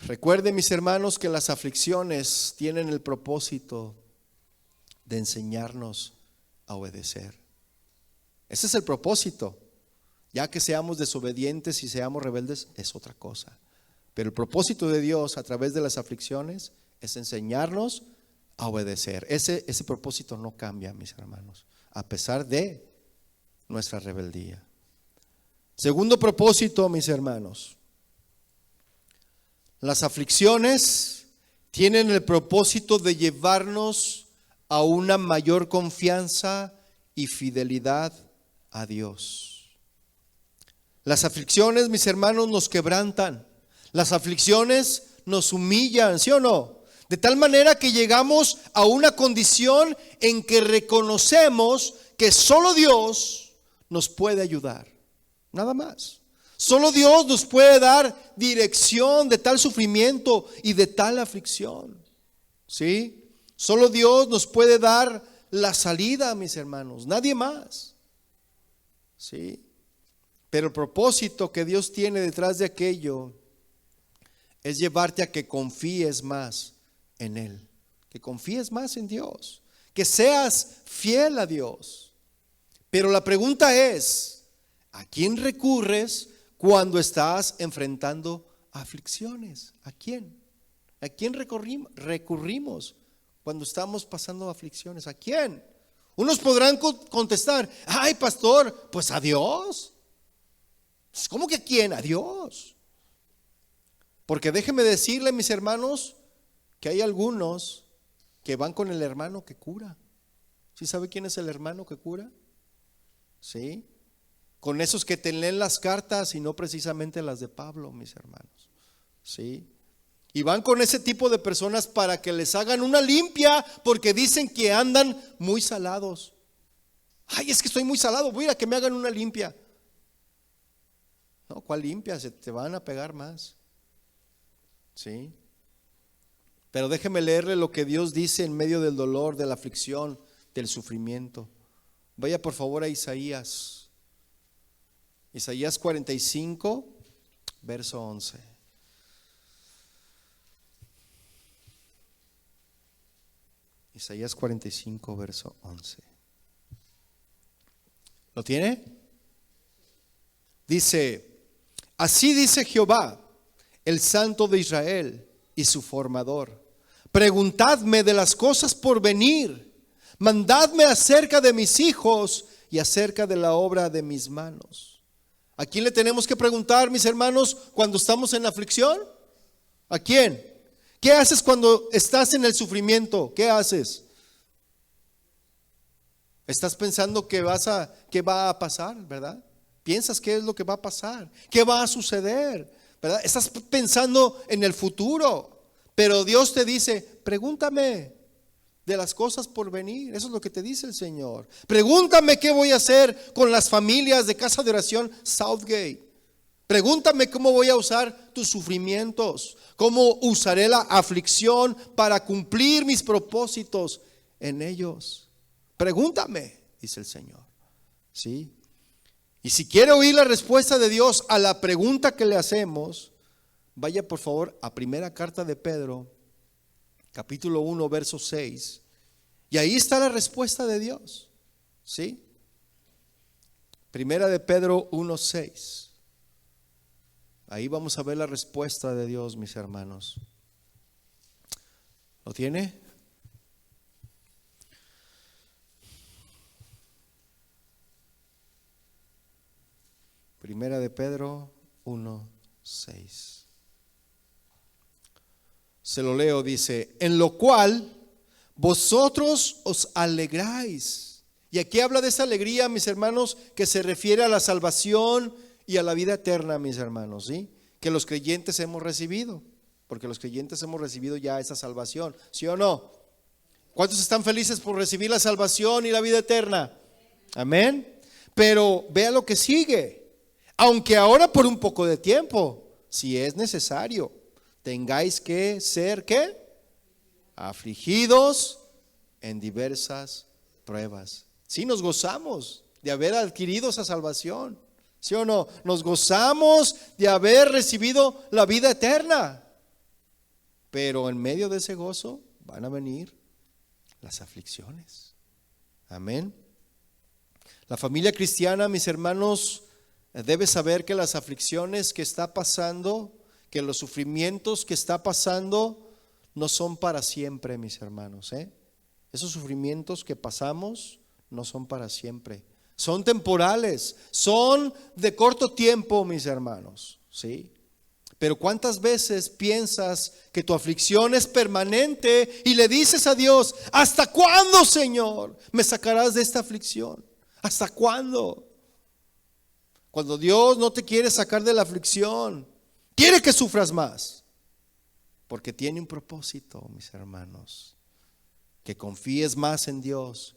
Recuerden, mis hermanos, que las aflicciones tienen el propósito de enseñarnos a obedecer. Ese es el propósito. Ya que seamos desobedientes y seamos rebeldes es otra cosa. Pero el propósito de Dios a través de las aflicciones es enseñarnos a obedecer. Ese propósito no cambia, mis hermanos, a pesar de nuestra rebeldía. Segundo propósito, mis hermanos: las aflicciones tienen el propósito de llevarnos a una mayor confianza y fidelidad a Dios. Las aflicciones, mis hermanos, nos quebrantan. Las aflicciones nos humillan, ¿sí o no? De tal manera que llegamos a una condición en que reconocemos que solo Dios nos puede ayudar. Nada más. Solo Dios nos puede dar dirección de tal sufrimiento y de tal aflicción. ¿Sí? Solo Dios nos puede dar la salida, mis hermanos. Nadie más. ¿Sí? Pero el propósito que Dios tiene detrás de aquello es llevarte a que confíes más en Él, que confíes más en Dios, que seas fiel a Dios. Pero la pregunta es: ¿a quién recurres cuando estás enfrentando aflicciones? ¿A quién? ¿A quién recurrimos cuando estamos pasando aflicciones? ¿A quién? Unos podrán contestar: ay, pastor, pues a Dios. ¿Cómo que a quién? A Dios. Porque déjeme decirle, mis hermanos, que hay algunos que van con el hermano que cura. ¿Sí sabe quién es el hermano que cura? ¿Sí? Con esos que te leen las cartas y no precisamente las de Pablo, mis hermanos. ¿Sí? Y van con ese tipo de personas para que les hagan una limpia, porque dicen que andan muy salados. Ay, es que estoy muy salado, voy a ir a que me hagan una limpia. No, ¿cuál limpia? Se te van a pegar más. ¿Sí? Pero déjeme leerle lo que Dios dice en medio del dolor, de la aflicción, del sufrimiento. Vaya por favor a Isaías. Isaías 45, verso 11. Isaías 45, verso 11. ¿Lo tiene? Dice, así dice Jehová, el Santo de Israel y su formador. Preguntadme de las cosas por venir, mandadme acerca de mis hijos y acerca de la obra de mis manos. ¿A quién le tenemos que preguntar, mis hermanos, cuando estamos en aflicción? ¿A quién? ¿Qué haces cuando estás en el sufrimiento? ¿Qué haces? Estás pensando qué va a pasar, ¿verdad? Piensas qué es lo que va a pasar, qué va a suceder, ¿verdad? Estás pensando en el futuro, pero Dios te dice, pregúntame de las cosas por venir. Eso es lo que te dice el Señor. Pregúntame qué voy a hacer con las familias de Casa de Oración Southgate. Pregúntame cómo voy a usar tus sufrimientos, cómo usaré la aflicción para cumplir mis propósitos en ellos. Pregúntame, dice el Señor. ¿Sí? Y si quiere oír la respuesta de Dios a la pregunta que le hacemos, vaya por favor a primera carta de Pedro, capítulo 1, verso 6. Y ahí está la respuesta de Dios. ¿Sí? Primera de Pedro 1, 6. Ahí vamos a ver la respuesta de Dios, mis hermanos. ¿Lo tiene? Primera de Pedro 1, 6. Se lo leo, dice, en lo cual vosotros os alegráis. Y aquí habla de esa alegría, mis hermanos, que se refiere a la salvación y a la vida eterna, mis hermanos, ¿sí? Que los creyentes hemos recibido, porque los creyentes hemos recibido ya esa salvación, ¿sí o no? ¿Cuántos están felices por recibir la salvación y la vida eterna? Amén. Pero vea lo que sigue. Aunque ahora por un poco de tiempo, si es necesario, tengáis que ser, ¿qué? Afligidos en diversas pruebas. Sí, nos gozamos de haber adquirido esa salvación, ¿sí o no? Nos gozamos de haber recibido la vida eterna. Pero en medio de ese gozo van a venir las aflicciones. Amén. La familia cristiana, mis hermanos, debe saber que las aflicciones que está pasando, que los sufrimientos que está pasando, no son para siempre, mis hermanos, Esos sufrimientos que pasamos no son para siempre. Son temporales, son de corto tiempo, mis hermanos, ¿sí? Pero ¿cuántas veces piensas que tu aflicción es permanente y le dices a Dios, ¿hasta cuándo, Señor, me sacarás de esta aflicción? ¿Hasta cuándo? Cuando Dios no te quiere sacar de la aflicción, quiere que sufras más, porque tiene un propósito, mis hermanos, que confíes más en Dios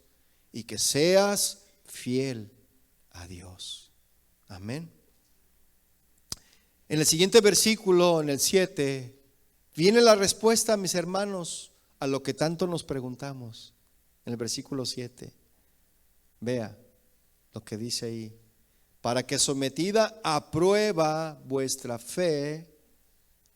y que seas fiel a Dios. Amén. En el siguiente versículo, en el 7, viene la respuesta, mis hermanos, a lo que tanto nos preguntamos. En el versículo 7, vea lo que dice ahí. Para que sometida a prueba vuestra fe,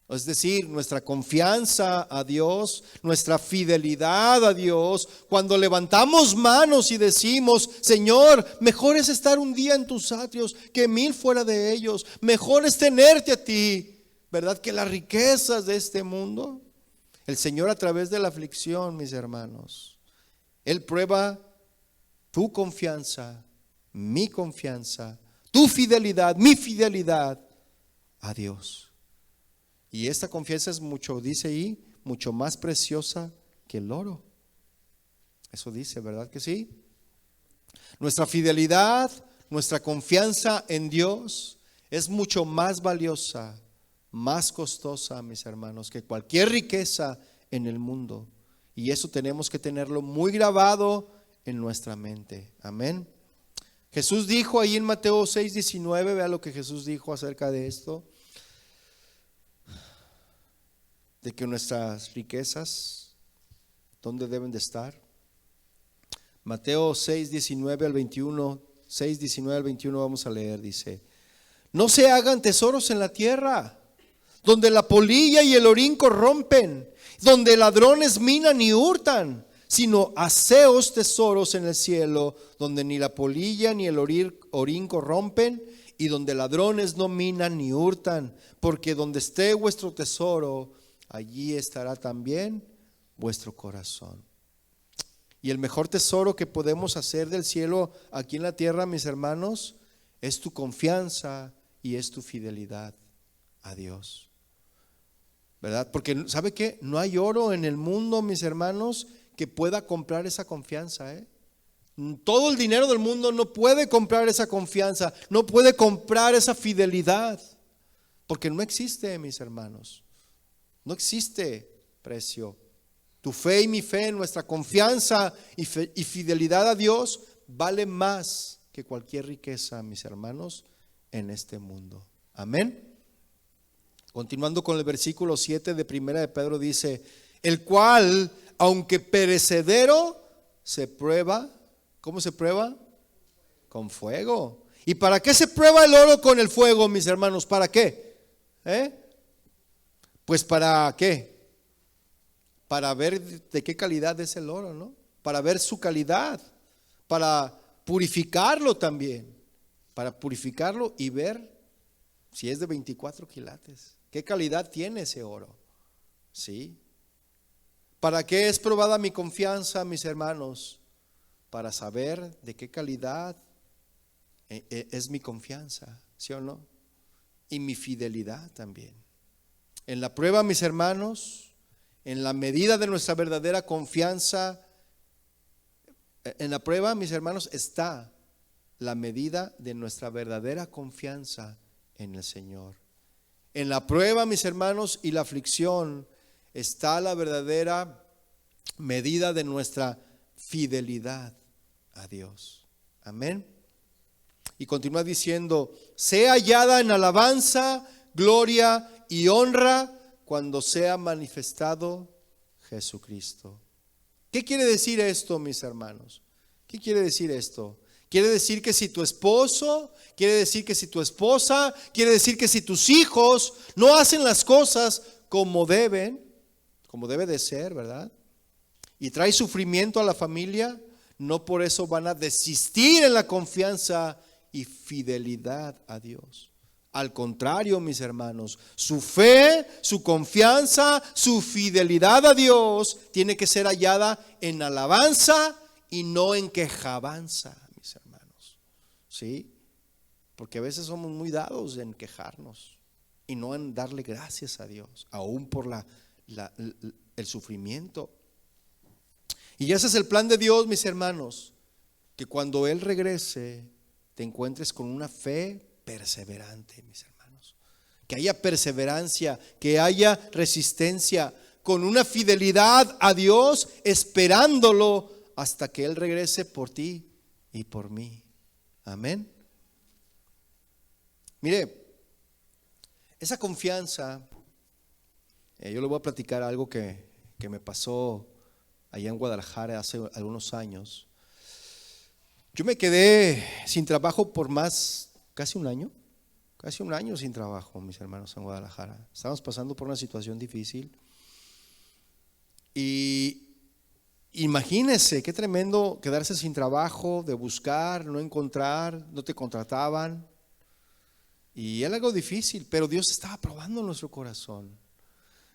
es decir, nuestra confianza a Dios, nuestra fidelidad a Dios, cuando levantamos manos y decimos, Señor, mejor es estar un día en tus atrios que 1000 fuera de ellos, mejor es tenerte a ti, ¿verdad? Que las riquezas de este mundo. El Señor, a través de la aflicción, mis hermanos, Él prueba tu confianza, mi confianza, tu fidelidad, mi fidelidad a Dios. Y esta confianza es mucho, dice ahí, mucho más preciosa que el oro. Eso dice, ¿verdad que sí? Nuestra fidelidad, nuestra confianza en Dios es mucho más valiosa, más costosa, mis hermanos, que cualquier riqueza en el mundo. Y eso tenemos que tenerlo muy grabado en nuestra mente. Amén. Jesús dijo ahí en Mateo 6:19, vea lo que Jesús dijo acerca de esto, de que nuestras riquezas, ¿dónde deben de estar? Mateo 6:19 al 21, 6:19 al 21 vamos a leer, dice, no se hagan tesoros en la tierra, donde la polilla y el orín corrompen, donde ladrones minan y hurtan, sino haceos tesoros en el cielo, donde ni la polilla ni el orín corrompen, y donde ladrones no minan ni hurtan, porque donde esté vuestro tesoro, allí estará también vuestro corazón. Y el mejor tesoro que podemos hacer del cielo aquí en la tierra, mis hermanos, es tu confianza y es tu fidelidad a Dios, ¿verdad? Porque ¿sabe qué? No hay oro en el mundo, mis hermanos, que pueda comprar esa confianza, Todo el dinero del mundo no puede comprar esa confianza, no puede comprar esa fidelidad, porque no existe, mis hermanos, no existe precio. Tu fe y mi fe, nuestra confianza y fidelidad a Dios vale más que cualquier riqueza, mis hermanos, en este mundo. Amén. Continuando con el versículo 7 de Primera de Pedro dice, el cual, aunque perecedero, se prueba. ¿Cómo se prueba? Con fuego. ¿Y para qué se prueba el oro con el fuego, mis hermanos? ¿Para qué? Pues para qué? Para ver de qué calidad es el oro, ¿no? Para ver su calidad, para purificarlo también, para purificarlo y ver si es de 24 quilates, qué calidad tiene ese oro, ¿sí? ¿Para qué es probada mi confianza, mis hermanos? Para saber de qué calidad es mi confianza, ¿sí o no? Y mi fidelidad también. En la prueba, mis hermanos, en la medida de nuestra verdadera confianza, en la prueba, mis hermanos, está la medida de nuestra verdadera confianza en el Señor. En la prueba, mis hermanos, y la aflicción está la verdadera medida de nuestra fidelidad a Dios. Amén. Y continúa diciendo, sea hallada en alabanza, gloria y honra cuando sea manifestado Jesucristo. ¿Qué quiere decir esto, mis hermanos? ¿Qué quiere decir esto? Quiere decir que si tu esposo, quiere decir que si tu esposa, quiere decir que si tus hijos no hacen las cosas como deben, como debe de ser, ¿verdad? Y trae sufrimiento a la familia, no por eso van a desistir en la confianza y fidelidad a Dios. Al contrario, mis hermanos, su fe, su confianza, su fidelidad a Dios tiene que ser hallada en alabanza y no en quejabanza, mis hermanos. ¿Sí? Porque a veces somos muy dados en quejarnos y no en darle gracias a Dios, aún por el sufrimiento. Y ese es el plan de Dios, mis hermanos, que cuando Él regrese te encuentres con una fe perseverante, mis hermanos. Que haya perseverancia, que haya resistencia, con una fidelidad a Dios, esperándolo hasta que Él regrese por ti y por mí. Amén. Mire, esa confianza, yo le voy a platicar algo que me pasó allá en Guadalajara hace algunos años. Yo me quedé sin trabajo por casi un año sin trabajo, mis hermanos, en Guadalajara. Estábamos pasando por una situación difícil. Y imagínense qué tremendo quedarse sin trabajo, de buscar, no encontrar, no te contrataban. Y era algo difícil, pero Dios estaba probando nuestro corazón.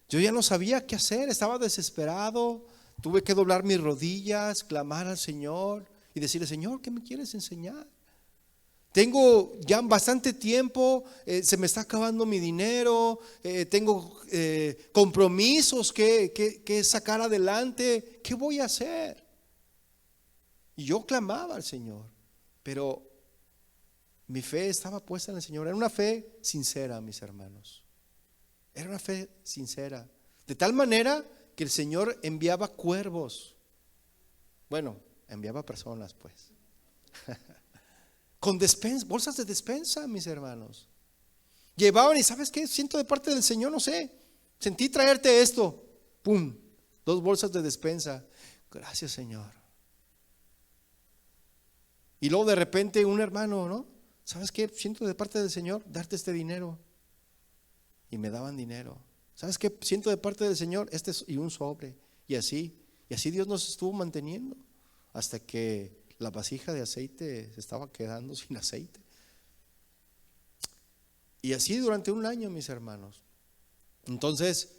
Yo ya no sabía qué hacer, estaba desesperado. Tuve que doblar mis rodillas, clamar al Señor y decirle, Señor, ¿qué me quieres enseñar? Tengo ya bastante tiempo, se me está acabando mi dinero, tengo compromisos que sacar adelante. ¿Qué voy a hacer? Y yo clamaba al Señor, pero mi fe estaba puesta en el Señor. Era una fe sincera, mis hermanos. Era una fe sincera. De tal manera que el Señor enviaba cuervos. Bueno, enviaba personas, pues. Con bolsas de despensa, mis hermanos. Llevaban y ¿sabes qué? Siento de parte del Señor, no sé. Sentí traerte esto. Pum, 2 bolsas de despensa. Gracias, Señor. Y luego de repente un hermano, ¿no? ¿Sabes qué? Siento de parte del Señor darte este dinero. Y me daban dinero. ¿Sabes qué? Siento de parte del Señor y un sobre. Y así Y así Dios nos estuvo manteniendo hasta que la vasija de aceite se estaba quedando sin aceite. Y así durante un año, mis hermanos. Entonces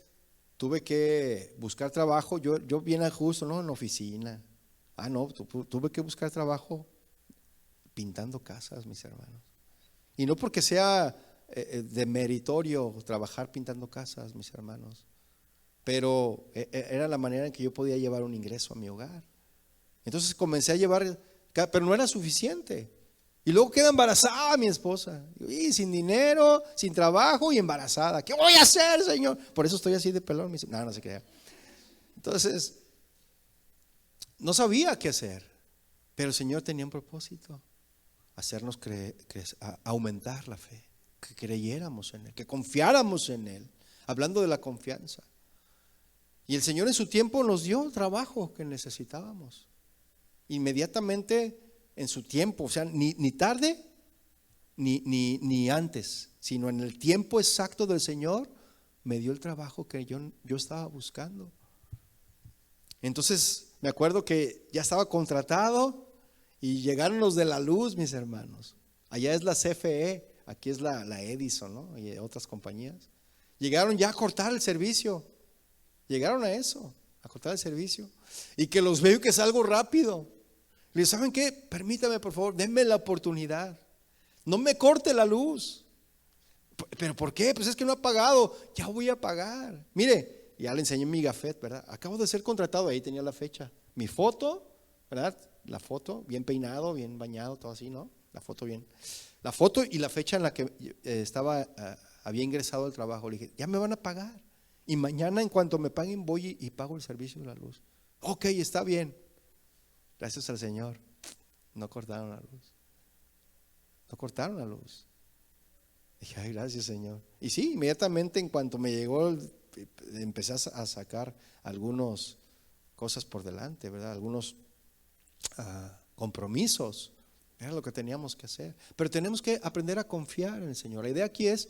tuve que buscar trabajo. Yo bien justo, ¿no? En oficina. No, tuve que buscar trabajo pintando casas, mis hermanos. Y no porque sea de meritorio trabajar pintando casas, mis hermanos, pero era la manera en que yo podía llevar un ingreso a mi hogar. Entonces comencé a llevar, pero no era suficiente. Y luego queda embarazada mi esposa, y sin dinero, sin trabajo y embarazada. ¿Qué voy a hacer, Señor? Por eso estoy así de pelón. No se crea. Entonces no sabía qué hacer, pero el Señor tenía un propósito: hacernos aumentar la fe, que creyéramos en Él, que confiáramos en Él. Hablando de la confianza. Y el Señor en su tiempo nos dio trabajo que necesitábamos. Inmediatamente en su tiempo, o sea, ni tarde ni antes, sino en el tiempo exacto del Señor me dio el trabajo que yo estaba buscando. Entonces me acuerdo que ya estaba contratado y llegaron los de la luz, mis hermanos. Allá es la CFE, aquí es la Edison, ¿no? Y otras compañías. Llegaron ya a cortar el servicio. Llegaron a eso, a cortar el servicio. Y que los veo que salgo rápido. Le digo, ¿saben qué? Permítame, por favor, denme la oportunidad. No me corte la luz. ¿Pero por qué? Pues es que no ha pagado. Ya voy a pagar. Mire, ya le enseñé mi gafet, ¿verdad? Acabo de ser contratado, ahí tenía la fecha. Mi foto, ¿verdad? La foto, bien peinado, bien bañado, todo así, ¿no? La foto bien. La foto y la fecha en la que había ingresado al trabajo. Le dije, ya me van a pagar. Y mañana en cuanto me paguen voy y pago el servicio de la luz. Ok, está bien. Gracias al Señor. No cortaron la luz. No cortaron la luz. Dije, ay, gracias, Señor. Y sí, inmediatamente en cuanto me llegó, empecé a sacar algunas cosas por delante, ¿verdad? Algunos compromisos. Era lo que teníamos que hacer. Pero tenemos que aprender a confiar en el Señor. La idea aquí es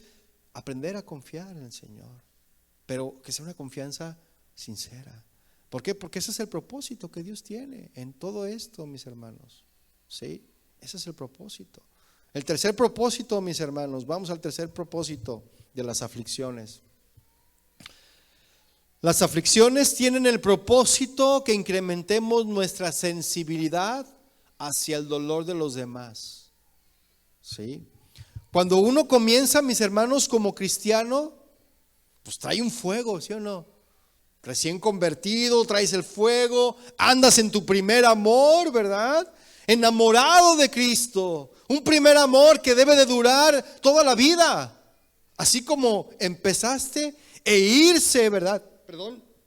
aprender a confiar en el Señor, pero que sea una confianza sincera. ¿Por qué? Porque ese es el propósito que Dios tiene en todo esto, mis hermanos. ¿Sí? Ese es el propósito. El tercer propósito, mis hermanos, vamos al tercer propósito de las aflicciones. Las aflicciones tienen el propósito que incrementemos nuestra sensibilidad hacia el dolor de los demás. ¿Sí? Cuando uno comienza, mis hermanos, como cristiano, pues trae un fuego, ¿sí o no? Recién convertido, traes el fuego, andas en tu primer amor, ¿verdad? Enamorado de Cristo, un primer amor que debe de durar toda la vida, así como empezaste e irse, ¿verdad?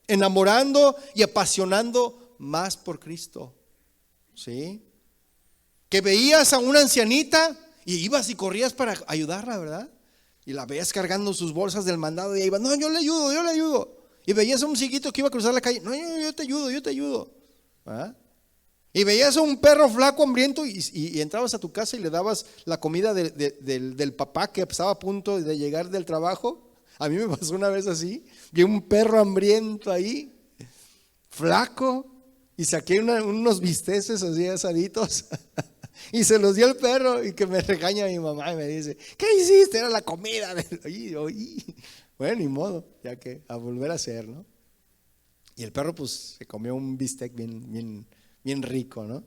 Enamorando y apasionando más por Cristo, ¿sí? Que veías a una ancianita y ibas y corrías para ayudarla, ¿verdad? Y la veías cargando sus bolsas del mandado y ahí iba, no, yo le ayudo. Y veías a un chiquito que iba a cruzar la calle, no, yo te ayudo. ¿Ah? Y veías a un perro flaco, hambriento y entrabas a tu casa y le dabas la comida del papá que estaba a punto de llegar del trabajo. A mí me pasó una vez así, vi un perro hambriento ahí, flaco, y saqué unos bisteces así asaditos y se los dio al perro, y que me regaña mi mamá y me dice, ¿qué hiciste? Era la comida. Bueno, ni modo, ya que a volver a hacer, ¿no? Y el perro pues se comió un bistec bien rico, ¿no?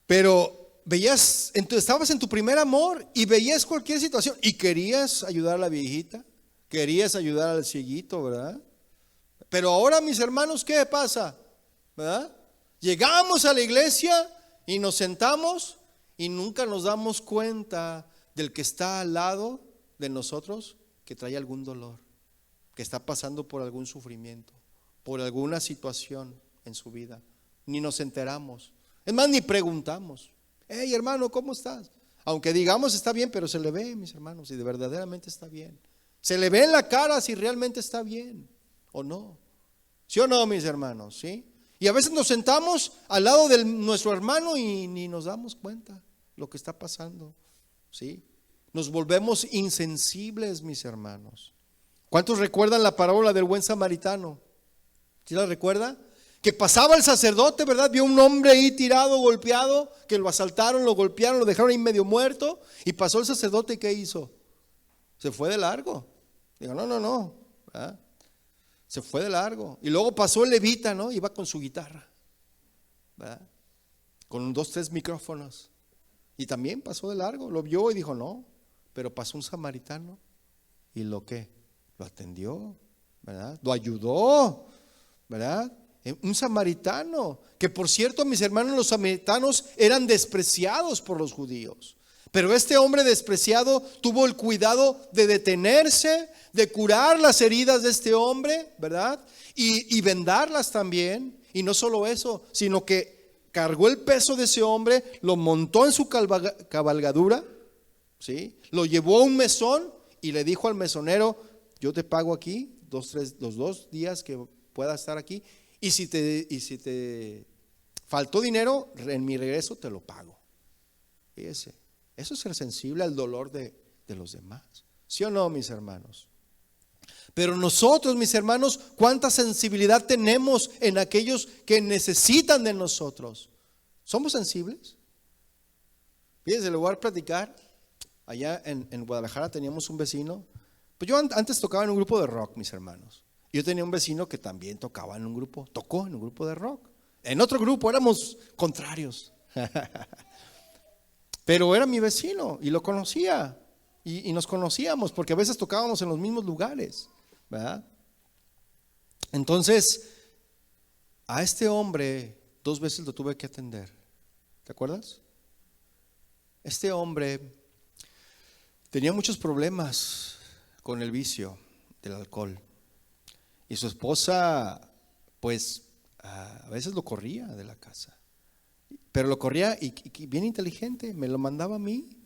Pero veías, estabas en tu primer amor y veías cualquier situación y querías ayudar a la viejita, querías ayudar al cieguito, ¿verdad? Pero ahora, mis hermanos, ¿qué pasa? ¿Verdad? Llegamos a la iglesia y nos sentamos y nunca nos damos cuenta del que está al lado de nosotros, que trae algún dolor, que está pasando por algún sufrimiento, por alguna situación en su vida. Ni nos enteramos. Es más, ni preguntamos. Hey, hermano, ¿cómo estás? Aunque digamos está bien, pero se le ve, mis hermanos, si de verdaderamente está bien. Se le ve en la cara si realmente está bien o no. ¿Sí o no, mis hermanos? ¿Sí? Y a veces nos sentamos al lado de nuestro hermano y ni nos damos cuenta lo que está pasando. ¿Sí? Nos volvemos insensibles, mis hermanos. ¿Cuántos recuerdan la parábola del buen samaritano? ¿Sí la recuerda? Que pasaba el sacerdote, ¿verdad? Vio un hombre ahí tirado, golpeado, que lo asaltaron, lo golpearon, lo dejaron ahí medio muerto. Y pasó el sacerdote y ¿qué hizo? Se fue de largo. Digo, no, ¿verdad? Se fue de largo. Y luego pasó el levita, ¿no? Iba con su guitarra, ¿verdad? Con 2, 3 micrófonos. Y también pasó de largo. Lo vio y dijo, no. Pero pasó un samaritano. ¿Y lo qué? Lo atendió, ¿verdad? Lo ayudó, ¿verdad? Un samaritano, que por cierto, mis hermanos, los samaritanos eran despreciados por los judíos. Pero este hombre despreciado tuvo el cuidado de detenerse, de curar las heridas de este hombre, ¿verdad? Y vendarlas también. Y no solo eso, sino que cargó el peso de ese hombre, lo montó en su cabalgadura, ¿sí? Lo llevó a un mesón y le dijo al mesonero, yo te pago aquí los 2 días que pueda estar aquí. Y si te faltó dinero, en mi regreso te lo pago. Fíjese, eso es ser sensible al dolor de los demás. ¿Sí o no, mis hermanos? Pero nosotros, mis hermanos, ¿cuánta sensibilidad tenemos en aquellos que necesitan de nosotros? ¿Somos sensibles? Fíjense, le voy a platicar. Allá en Guadalajara teníamos un vecino. Pues yo antes tocaba en un grupo de rock, mis hermanos. Yo tenía un vecino que también tocó en un grupo de rock. En otro grupo éramos contrarios. Pero era mi vecino y lo conocía. Y nos conocíamos porque a veces tocábamos en los mismos lugares, ¿verdad? Entonces, a este hombre 2 veces lo tuve que atender. ¿Te acuerdas? Este hombre tenía muchos problemas con el vicio del alcohol. Y su esposa, pues, a veces lo corría de la casa. Pero lo corría y bien inteligente, me lo mandaba a mí.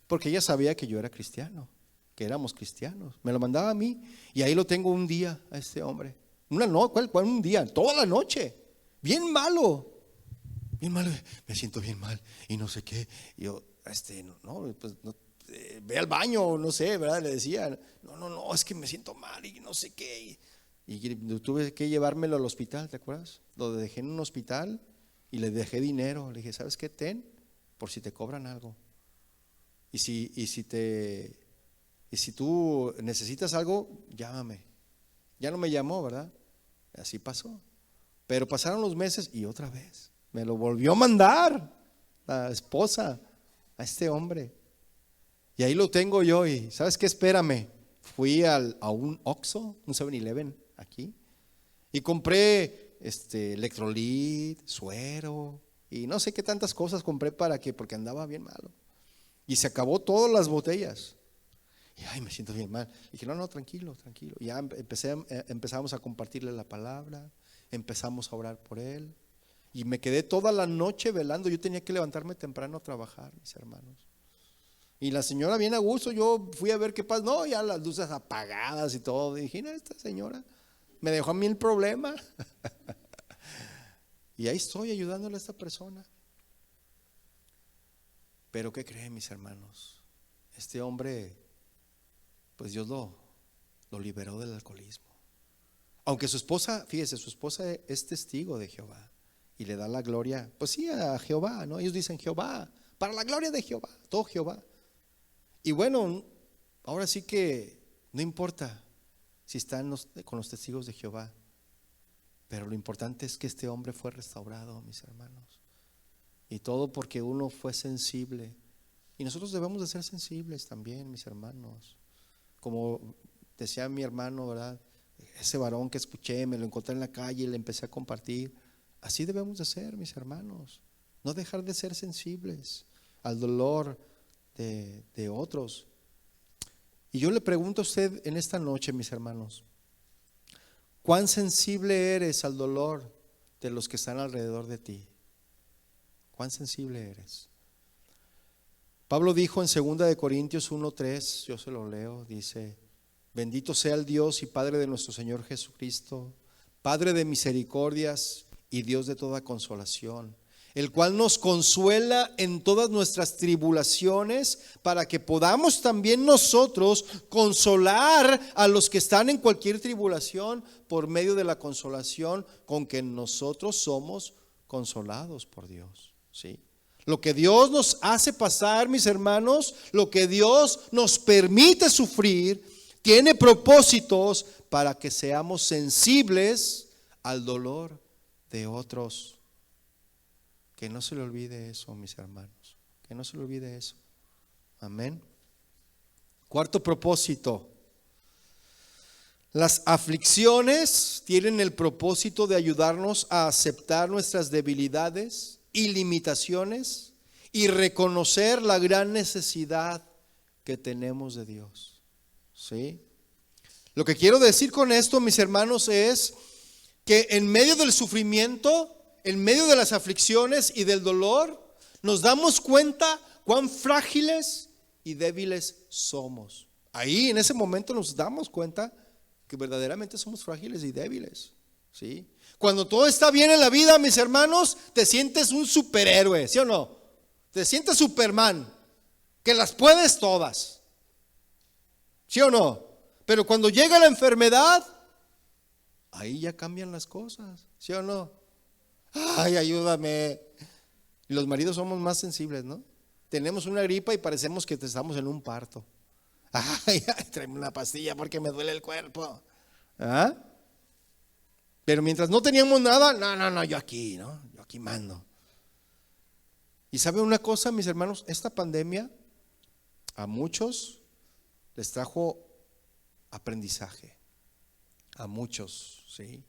Porque ella sabía que yo era cristiano, que éramos cristianos. Me lo mandaba a mí y ahí lo tengo un día a este hombre. ¿Cuál un día? Toda la noche. Bien malo. Bien malo. Me siento bien mal y no sé qué. Y yo, ve al baño, no sé, ¿verdad? Le decía, no, es que me siento mal y no sé qué. Y tuve que llevármelo al hospital, ¿te acuerdas? Lo dejé en un hospital y le dejé dinero. Le dije, ¿sabes qué? Ten, por si te cobran algo. Y si tú necesitas algo, llámame. Ya no me llamó, ¿verdad? Así pasó. Pero pasaron los meses y otra vez me lo volvió a mandar la esposa a este hombre. Y ahí lo tengo yo y ¿sabes qué? Espérame. Fui a un Oxxo, un 7-Eleven aquí y compré Electrolit, suero y no sé qué tantas cosas compré porque andaba bien malo. Y se acabó todas las botellas. Y ay, me siento bien mal. Y dije, no, tranquilo. Y ya empezamos a compartirle la palabra, empezamos a orar por él. Y me quedé toda la noche velando. Yo tenía que levantarme temprano a trabajar, mis hermanos. Y la señora bien a gusto, yo fui a ver qué pasa. No, ya las luces apagadas y todo. Y dije, no, esta señora me dejó a mí el problema. Y ahí estoy ayudándole a esta persona. Pero ¿qué creen, mis hermanos? Este hombre, pues Dios lo liberó del alcoholismo. Aunque su esposa, fíjese, su esposa es testigo de Jehová y le da la gloria, pues sí, a Jehová, ¿no? Ellos dicen Jehová, para la gloria de Jehová, todo Jehová. Y bueno, ahora sí que no importa si están con los testigos de Jehová, pero lo importante es que este hombre fue restaurado, mis hermanos. Y todo porque uno fue sensible. Y nosotros debemos de ser sensibles también, mis hermanos. Como decía mi hermano, ¿verdad? Ese varón que escuché, me lo encontré en la calle y le empecé a compartir. Así debemos de ser, mis hermanos. No dejar de ser sensibles al dolor de otros. Y yo le pregunto a usted en esta noche, mis hermanos, ¿cuán sensible eres al dolor de los que están alrededor de ti? ¿Cuán sensible eres? Pablo dijo en 2 Corintios 1:3, yo se lo leo, dice: bendito sea el Dios y Padre de nuestro Señor Jesucristo, Padre de misericordias y Dios de toda consolación, el cual nos consuela en todas nuestras tribulaciones, para que podamos también nosotros consolar a los que están en cualquier tribulación por medio de la consolación con que nosotros somos consolados por Dios. ¿Sí? Lo que Dios nos hace pasar, mis hermanos, lo que Dios nos permite sufrir, tiene propósitos para que seamos sensibles al dolor de otros. Que no se le olvide eso, mis hermanos. Que no se le olvide eso. Amén. Cuarto propósito. Las aflicciones tienen el propósito de ayudarnos a aceptar nuestras debilidades y limitaciones y reconocer la gran necesidad que tenemos de Dios. ¿Sí? Lo que quiero decir con esto, mis hermanos, es que en medio del sufrimiento, en medio de las aflicciones y del dolor, nos damos cuenta cuán frágiles y débiles somos. Ahí en ese momento nos damos cuenta que verdaderamente somos frágiles y débiles. ¿Sí? Cuando todo está bien en la vida, mis hermanos, te sientes un superhéroe, ¿sí o no? Te sientes Superman, que las puedes todas, ¿sí o no? Pero cuando llega la enfermedad, ahí ya cambian las cosas, ¿sí o no? Ay, ayúdame. Y los maridos somos más sensibles, ¿no? Tenemos una gripa y parecemos que estamos en un parto. Ay, tráeme una pastilla porque me duele el cuerpo. ¿Ah? Pero mientras no teníamos nada, no, yo aquí, ¿no? Yo aquí mando. Y ¿sabe una cosa, mis hermanos? Esta pandemia a muchos les trajo aprendizaje. A muchos, ¿sí?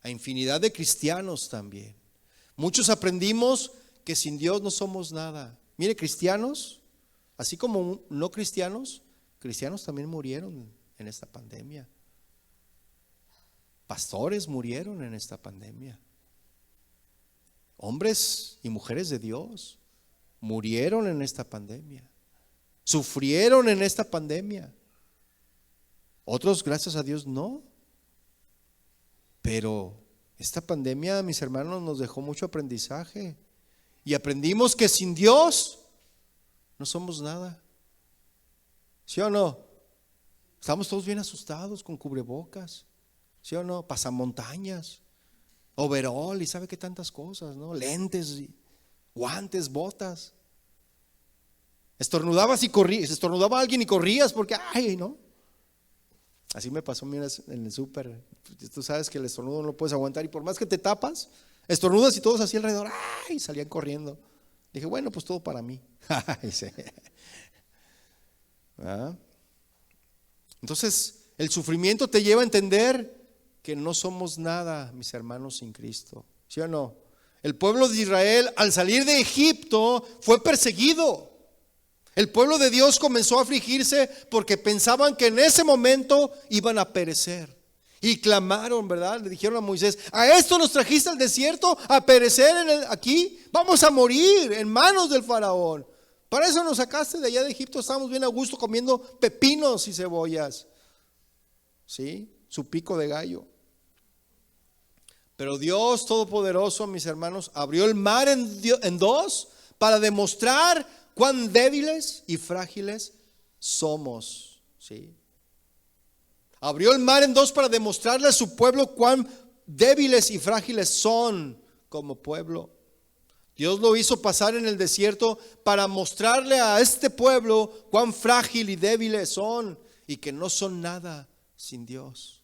A infinidad de cristianos también. Muchos aprendimos que sin Dios no somos nada. Mire, cristianos, así como no cristianos, cristianos también murieron en esta pandemia. Pastores murieron en esta pandemia. Hombres y mujeres de Dios murieron en esta pandemia. Sufrieron en esta pandemia. Otros, gracias a Dios, no. Pero esta pandemia, mis hermanos, nos dejó mucho aprendizaje. Y aprendimos que sin Dios no somos nada. ¿Sí o no? Estamos todos bien asustados con cubrebocas. ¿Sí o no? Pasamontañas, overol y sabe qué tantas cosas, ¿no? Lentes, guantes, botas. Estornudabas y corrías, estornudaba alguien y corrías porque, ay, ¿no? Así me pasó en el súper. Tú sabes que el estornudo no lo puedes aguantar y por más que te tapas, estornudas y todos así alrededor, ay, salían corriendo. Dije, bueno, pues todo para mí. ¿Ah? Entonces, el sufrimiento te lleva a entender que no somos nada, mis hermanos, sin Cristo. ¿Sí o no? El pueblo de Israel, al salir de Egipto, fue perseguido. El pueblo de Dios comenzó a afligirse porque pensaban que en ese momento iban a perecer. Y clamaron, ¿verdad? Le dijeron a Moisés, ¿a esto nos trajiste al desierto? ¿A perecer aquí? Vamos a morir en manos del faraón. Para eso nos sacaste de allá de Egipto. Estábamos bien a gusto comiendo pepinos y cebollas. ¿Sí? Su pico de gallo. Pero Dios Todopoderoso, mis hermanos, abrió el mar en dos para demostrar cuán débiles y frágiles somos. ¿Sí? Abrió el mar en dos para demostrarle a su pueblo cuán débiles y frágiles son como pueblo. Dios lo hizo pasar en el desierto para mostrarle a este pueblo cuán frágil y débiles son y que no son nada sin Dios.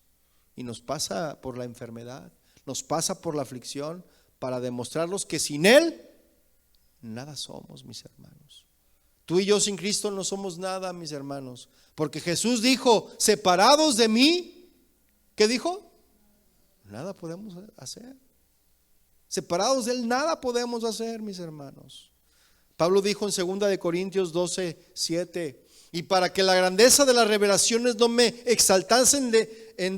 Y nos pasa por la enfermedad, nos pasa por la aflicción para demostrarnos que sin Él nada somos, mis hermanos. Tú y yo sin Cristo no somos nada, mis hermanos, porque Jesús dijo, separados de mí, ¿qué dijo? Nada podemos hacer. Separados de Él nada podemos hacer, mis hermanos. Pablo dijo en 2 Corintios 12:7, y para que la grandeza de las revelaciones no me exaltasen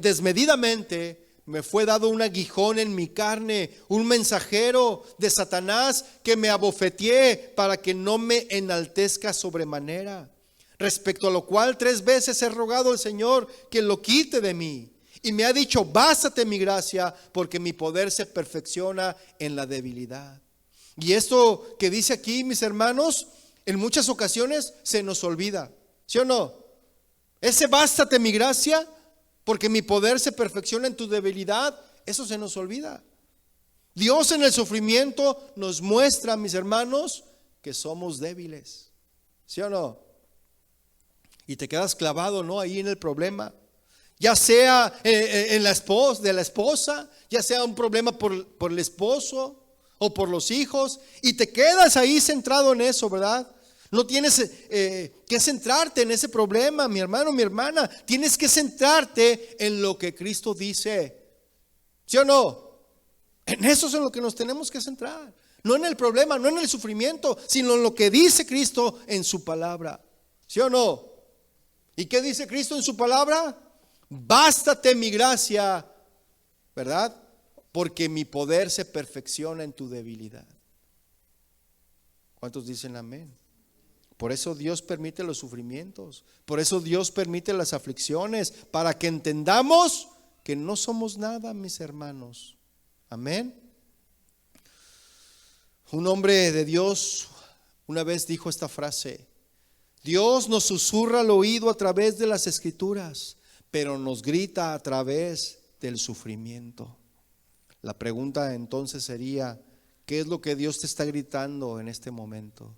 desmedidamente, me fue dado un aguijón en mi carne, un mensajero de Satanás que me abofeteé para que no me enaltezca sobremanera. Respecto a lo cual 3 veces he rogado al Señor que lo quite de mí. Y me ha dicho, bástate mi gracia, porque mi poder se perfecciona en la debilidad. Y esto que dice aquí, mis hermanos, en muchas ocasiones se nos olvida, ¿sí o no? Ese bástate mi gracia, porque mi poder se perfecciona en tu debilidad, eso se nos olvida. Dios en el sufrimiento nos muestra, mis hermanos, que somos débiles, ¿sí o no? Y te quedas clavado, ¿no? Ahí en el problema, ya sea en la esposa, ya sea un problema por el esposo o por los hijos, y te quedas ahí centrado en eso, ¿verdad? No tienes que centrarte en ese problema, mi hermano, mi hermana. Tienes que centrarte en lo que Cristo dice, ¿sí o no? En eso es en lo que nos tenemos que centrar. No en el problema, no en el sufrimiento, sino en lo que dice Cristo en su palabra, ¿sí o no? ¿Y qué dice Cristo en su palabra? Bástate mi gracia, ¿verdad? Porque mi poder se perfecciona en tu debilidad. ¿Cuántos dicen amén? Por eso Dios permite los sufrimientos, por eso Dios permite las aflicciones, para que entendamos que no somos nada, mis hermanos. Amén. Un hombre de Dios una vez dijo esta frase: Dios nos susurra al oído a través de las escrituras, pero nos grita a través del sufrimiento. La pregunta entonces sería: ¿qué es lo que Dios te está gritando en este momento?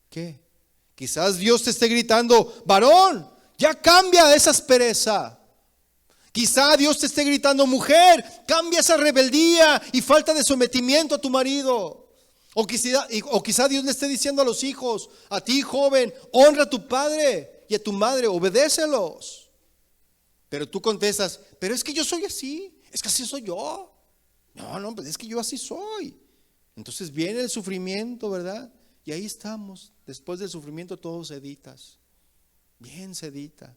¿Qué? Quizás Dios te esté gritando: varón, ya cambia esa aspereza. Quizá Dios te esté gritando: mujer, cambia esa rebeldía y falta de sometimiento a tu marido. O quizá Dios le esté diciendo a los hijos: a ti, joven, honra a tu padre y a tu madre, obedécelos. Pero tú contestas: pero es que yo soy así, es que así soy yo. No, pues es que yo así soy. Entonces viene el sufrimiento, ¿verdad? Y ahí estamos, después del sufrimiento, todos seditas, bien sedita.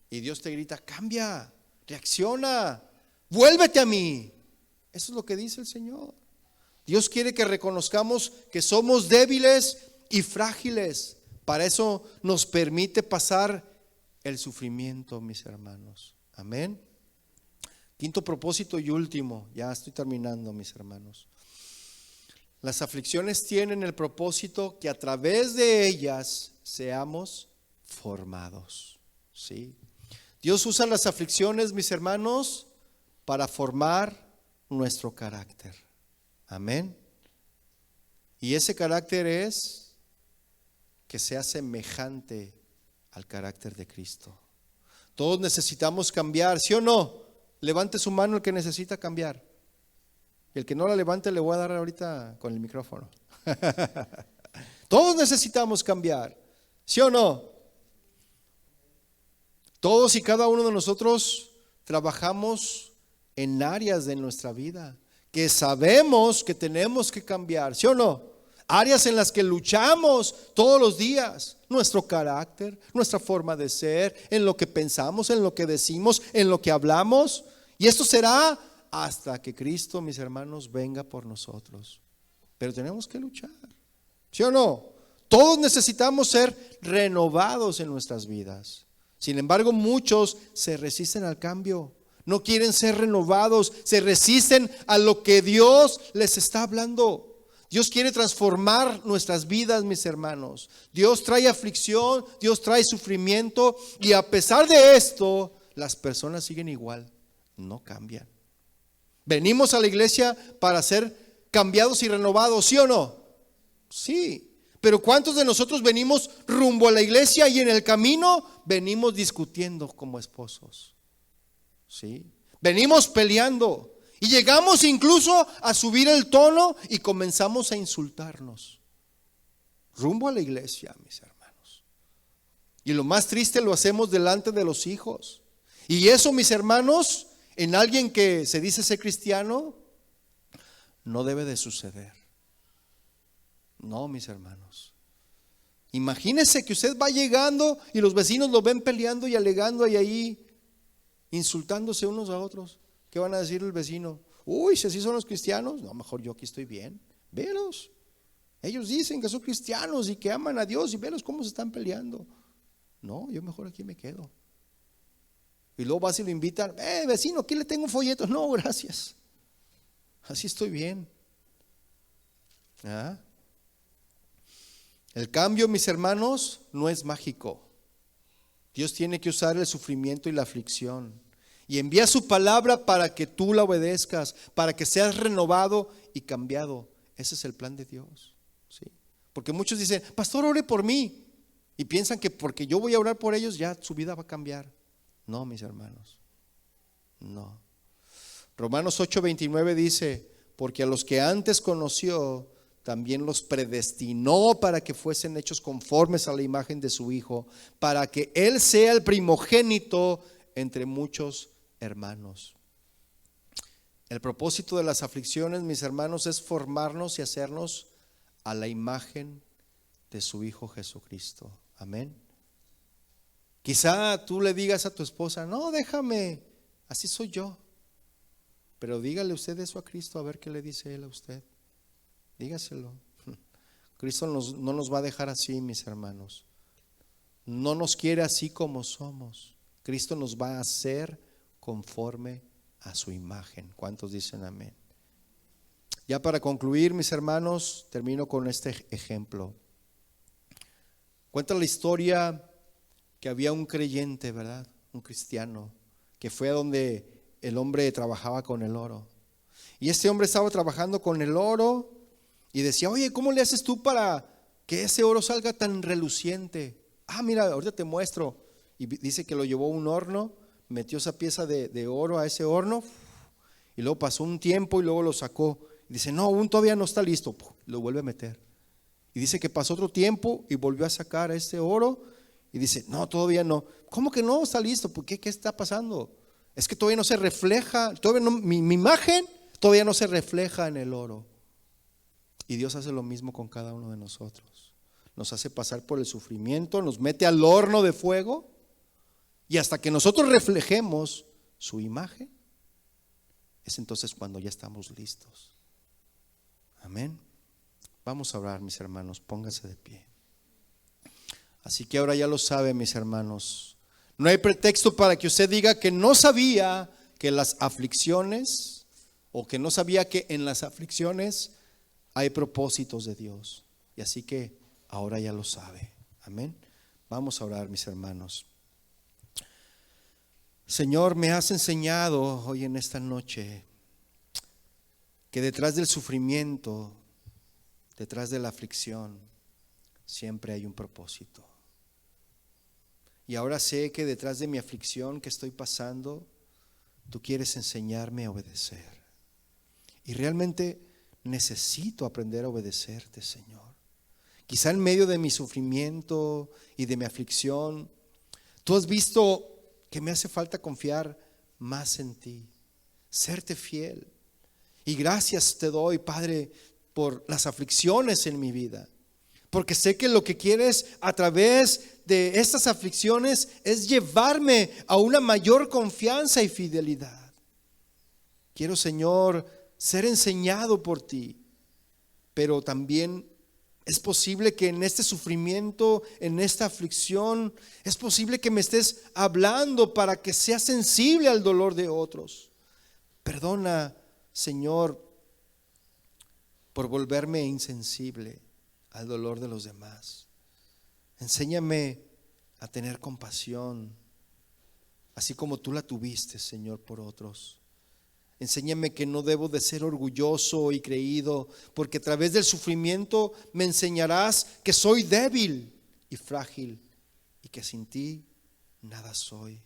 Y Dios te grita: cambia, reacciona, vuélvete a mí. Eso es lo que dice el Señor. Dios quiere que reconozcamos que somos débiles y frágiles. Para eso nos permite pasar el sufrimiento, mis hermanos. Amén. Quinto propósito y último, ya estoy terminando, mis hermanos. Las aflicciones tienen el propósito que a través de ellas seamos formados. ¿Sí? Dios usa las aflicciones, mis hermanos, para formar nuestro carácter. Amén. Y ese carácter es que sea semejante al carácter de Cristo. Todos necesitamos cambiar, ¿sí o no? Levante su mano el que necesita cambiar. Y el que no la levante le voy a dar ahorita con el micrófono. Todos necesitamos cambiar, ¿sí o no? Todos y cada uno de nosotros trabajamos en áreas de nuestra vida que sabemos que tenemos que cambiar, ¿sí o no? Áreas en las que luchamos todos los días, nuestro carácter, nuestra forma de ser, en lo que pensamos, en lo que decimos, en lo que hablamos. Y esto será hasta que Cristo, mis hermanos, venga por nosotros. Pero tenemos que luchar, ¿sí o no? Todos necesitamos ser renovados en nuestras vidas. Sin embargo, muchos se resisten al cambio. No quieren ser renovados, se resisten a lo que Dios les está hablando. Dios quiere transformar nuestras vidas, mis hermanos. Dios trae aflicción, Dios trae sufrimiento, y a pesar de esto, las personas siguen igual, no cambian. Venimos a la iglesia para ser cambiados y renovados, ¿sí o no? Sí. Pero ¿cuántos de nosotros venimos rumbo a la iglesia y en el camino venimos discutiendo como esposos? ¿Sí? Venimos peleando y llegamos incluso a subir el tono y comenzamos a insultarnos rumbo a la iglesia, mis hermanos. Y lo más triste, lo hacemos delante de los hijos. Y eso, mis hermanos, en alguien que se dice ser cristiano, no debe de suceder. No, mis hermanos. Imagínese que usted va llegando y los vecinos lo ven peleando y alegando y ahí insultándose unos a otros. ¿Qué van a decir el vecino? Uy, si así son los cristianos, no, mejor yo aquí estoy bien. Velos, ellos dicen que son cristianos y que aman a Dios, y velos cómo se están peleando. No, yo mejor aquí me quedo. Y luego vas y lo invitan: vecino, aquí le tengo un folleto. No, gracias, así estoy bien. ¿Ah? El cambio, mis hermanos, no es mágico. Dios tiene que usar el sufrimiento y la aflicción. Y envía su palabra para que tú la obedezcas, para que seas renovado y cambiado. Ese es el plan de Dios, ¿sí? Porque muchos dicen, pastor, ore por mí. Y piensan que porque yo voy a orar por ellos, ya su vida va a cambiar. No, mis hermanos, no. Romanos 8:29 dice, porque a los que antes conoció, también los predestinó para que fuesen hechos conformes a la imagen de su Hijo, para que Él sea el primogénito entre muchos hermanos. El propósito de las aflicciones, mis hermanos, es formarnos y hacernos a la imagen de su Hijo Jesucristo. Amén. Quizá tú le digas a tu esposa, no, déjame, así soy yo. Pero dígale usted eso a Cristo, a ver qué le dice Él a usted. Dígaselo. Cristo no nos va a dejar así, mis hermanos. No nos quiere así como somos. Cristo nos va a hacer conforme a su imagen. ¿Cuántos dicen amén? Ya para concluir, mis hermanos, termino con este ejemplo. Cuenta la historia que había un creyente, ¿verdad? Un cristiano, que fue a donde el hombre trabajaba con el oro. Y este hombre estaba trabajando con el oro y decía, oye, ¿cómo le haces tú para que ese oro salga tan reluciente? Ah, mira, ahorita te muestro. Y dice que lo llevó a un horno, metió esa pieza de oro a ese horno y luego pasó un tiempo y luego lo sacó. Y dice, no, aún todavía no está listo. Lo vuelve a meter. Y dice que pasó otro tiempo y volvió a sacar ese oro y dice, no, todavía no. ¿Cómo que no está listo? ¿Por qué? ¿Qué está pasando? Es que todavía no se refleja, todavía no, mi imagen todavía no se refleja en el oro. Y Dios hace lo mismo con cada uno de nosotros. Nos hace pasar por el sufrimiento, nos mete al horno de fuego y hasta que nosotros reflejemos su imagen, es entonces cuando ya estamos listos. Amén. Vamos a orar, mis hermanos, pónganse de pie. Así que ahora ya lo saben, mis hermanos. No hay pretexto para que usted diga que no sabía que las aflicciones o que no sabía que en las aflicciones hay propósitos de Dios. Y así que ahora ya lo sabe. Amén. Vamos a orar, mis hermanos. Señor, me has enseñado hoy en esta noche que detrás del sufrimiento, detrás de la aflicción, siempre hay un propósito. Y ahora sé que detrás de mi aflicción que estoy pasando, tú quieres enseñarme a obedecer. Y realmente necesito aprender a obedecerte, Señor. Quizá en medio de mi sufrimiento y de mi aflicción, tú has visto que me hace falta confiar más en ti, serte fiel. Y gracias te doy, Padre, por las aflicciones en mi vida. Porque sé que lo que quieres a través de estas aflicciones es llevarme a una mayor confianza y fidelidad. Quiero, Señor, ser enseñado por ti, pero también es posible que en este sufrimiento, en esta aflicción, es posible que me estés hablando para que sea sensible al dolor de otros. Perdona, Señor, por volverme insensible al dolor de los demás. Enséñame a tener compasión, así como tú la tuviste, Señor, por otros. Enséñame que no debo de ser orgulloso y creído, porque a través del sufrimiento me enseñarás que soy débil y frágil y que sin ti nada soy.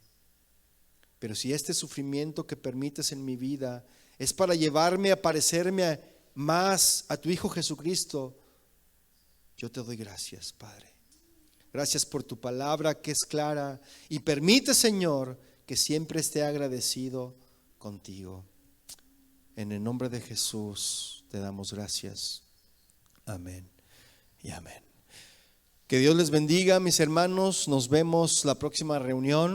Pero si este sufrimiento que permites en mi vida es para llevarme a parecerme más a tu Hijo Jesucristo, yo te doy gracias, Padre. Gracias por tu palabra que es clara y permite, Señor, que siempre esté agradecido contigo. En el nombre de Jesús te damos gracias. Amén y amén. Que Dios les bendiga, mis hermanos. Nos vemos la próxima reunión.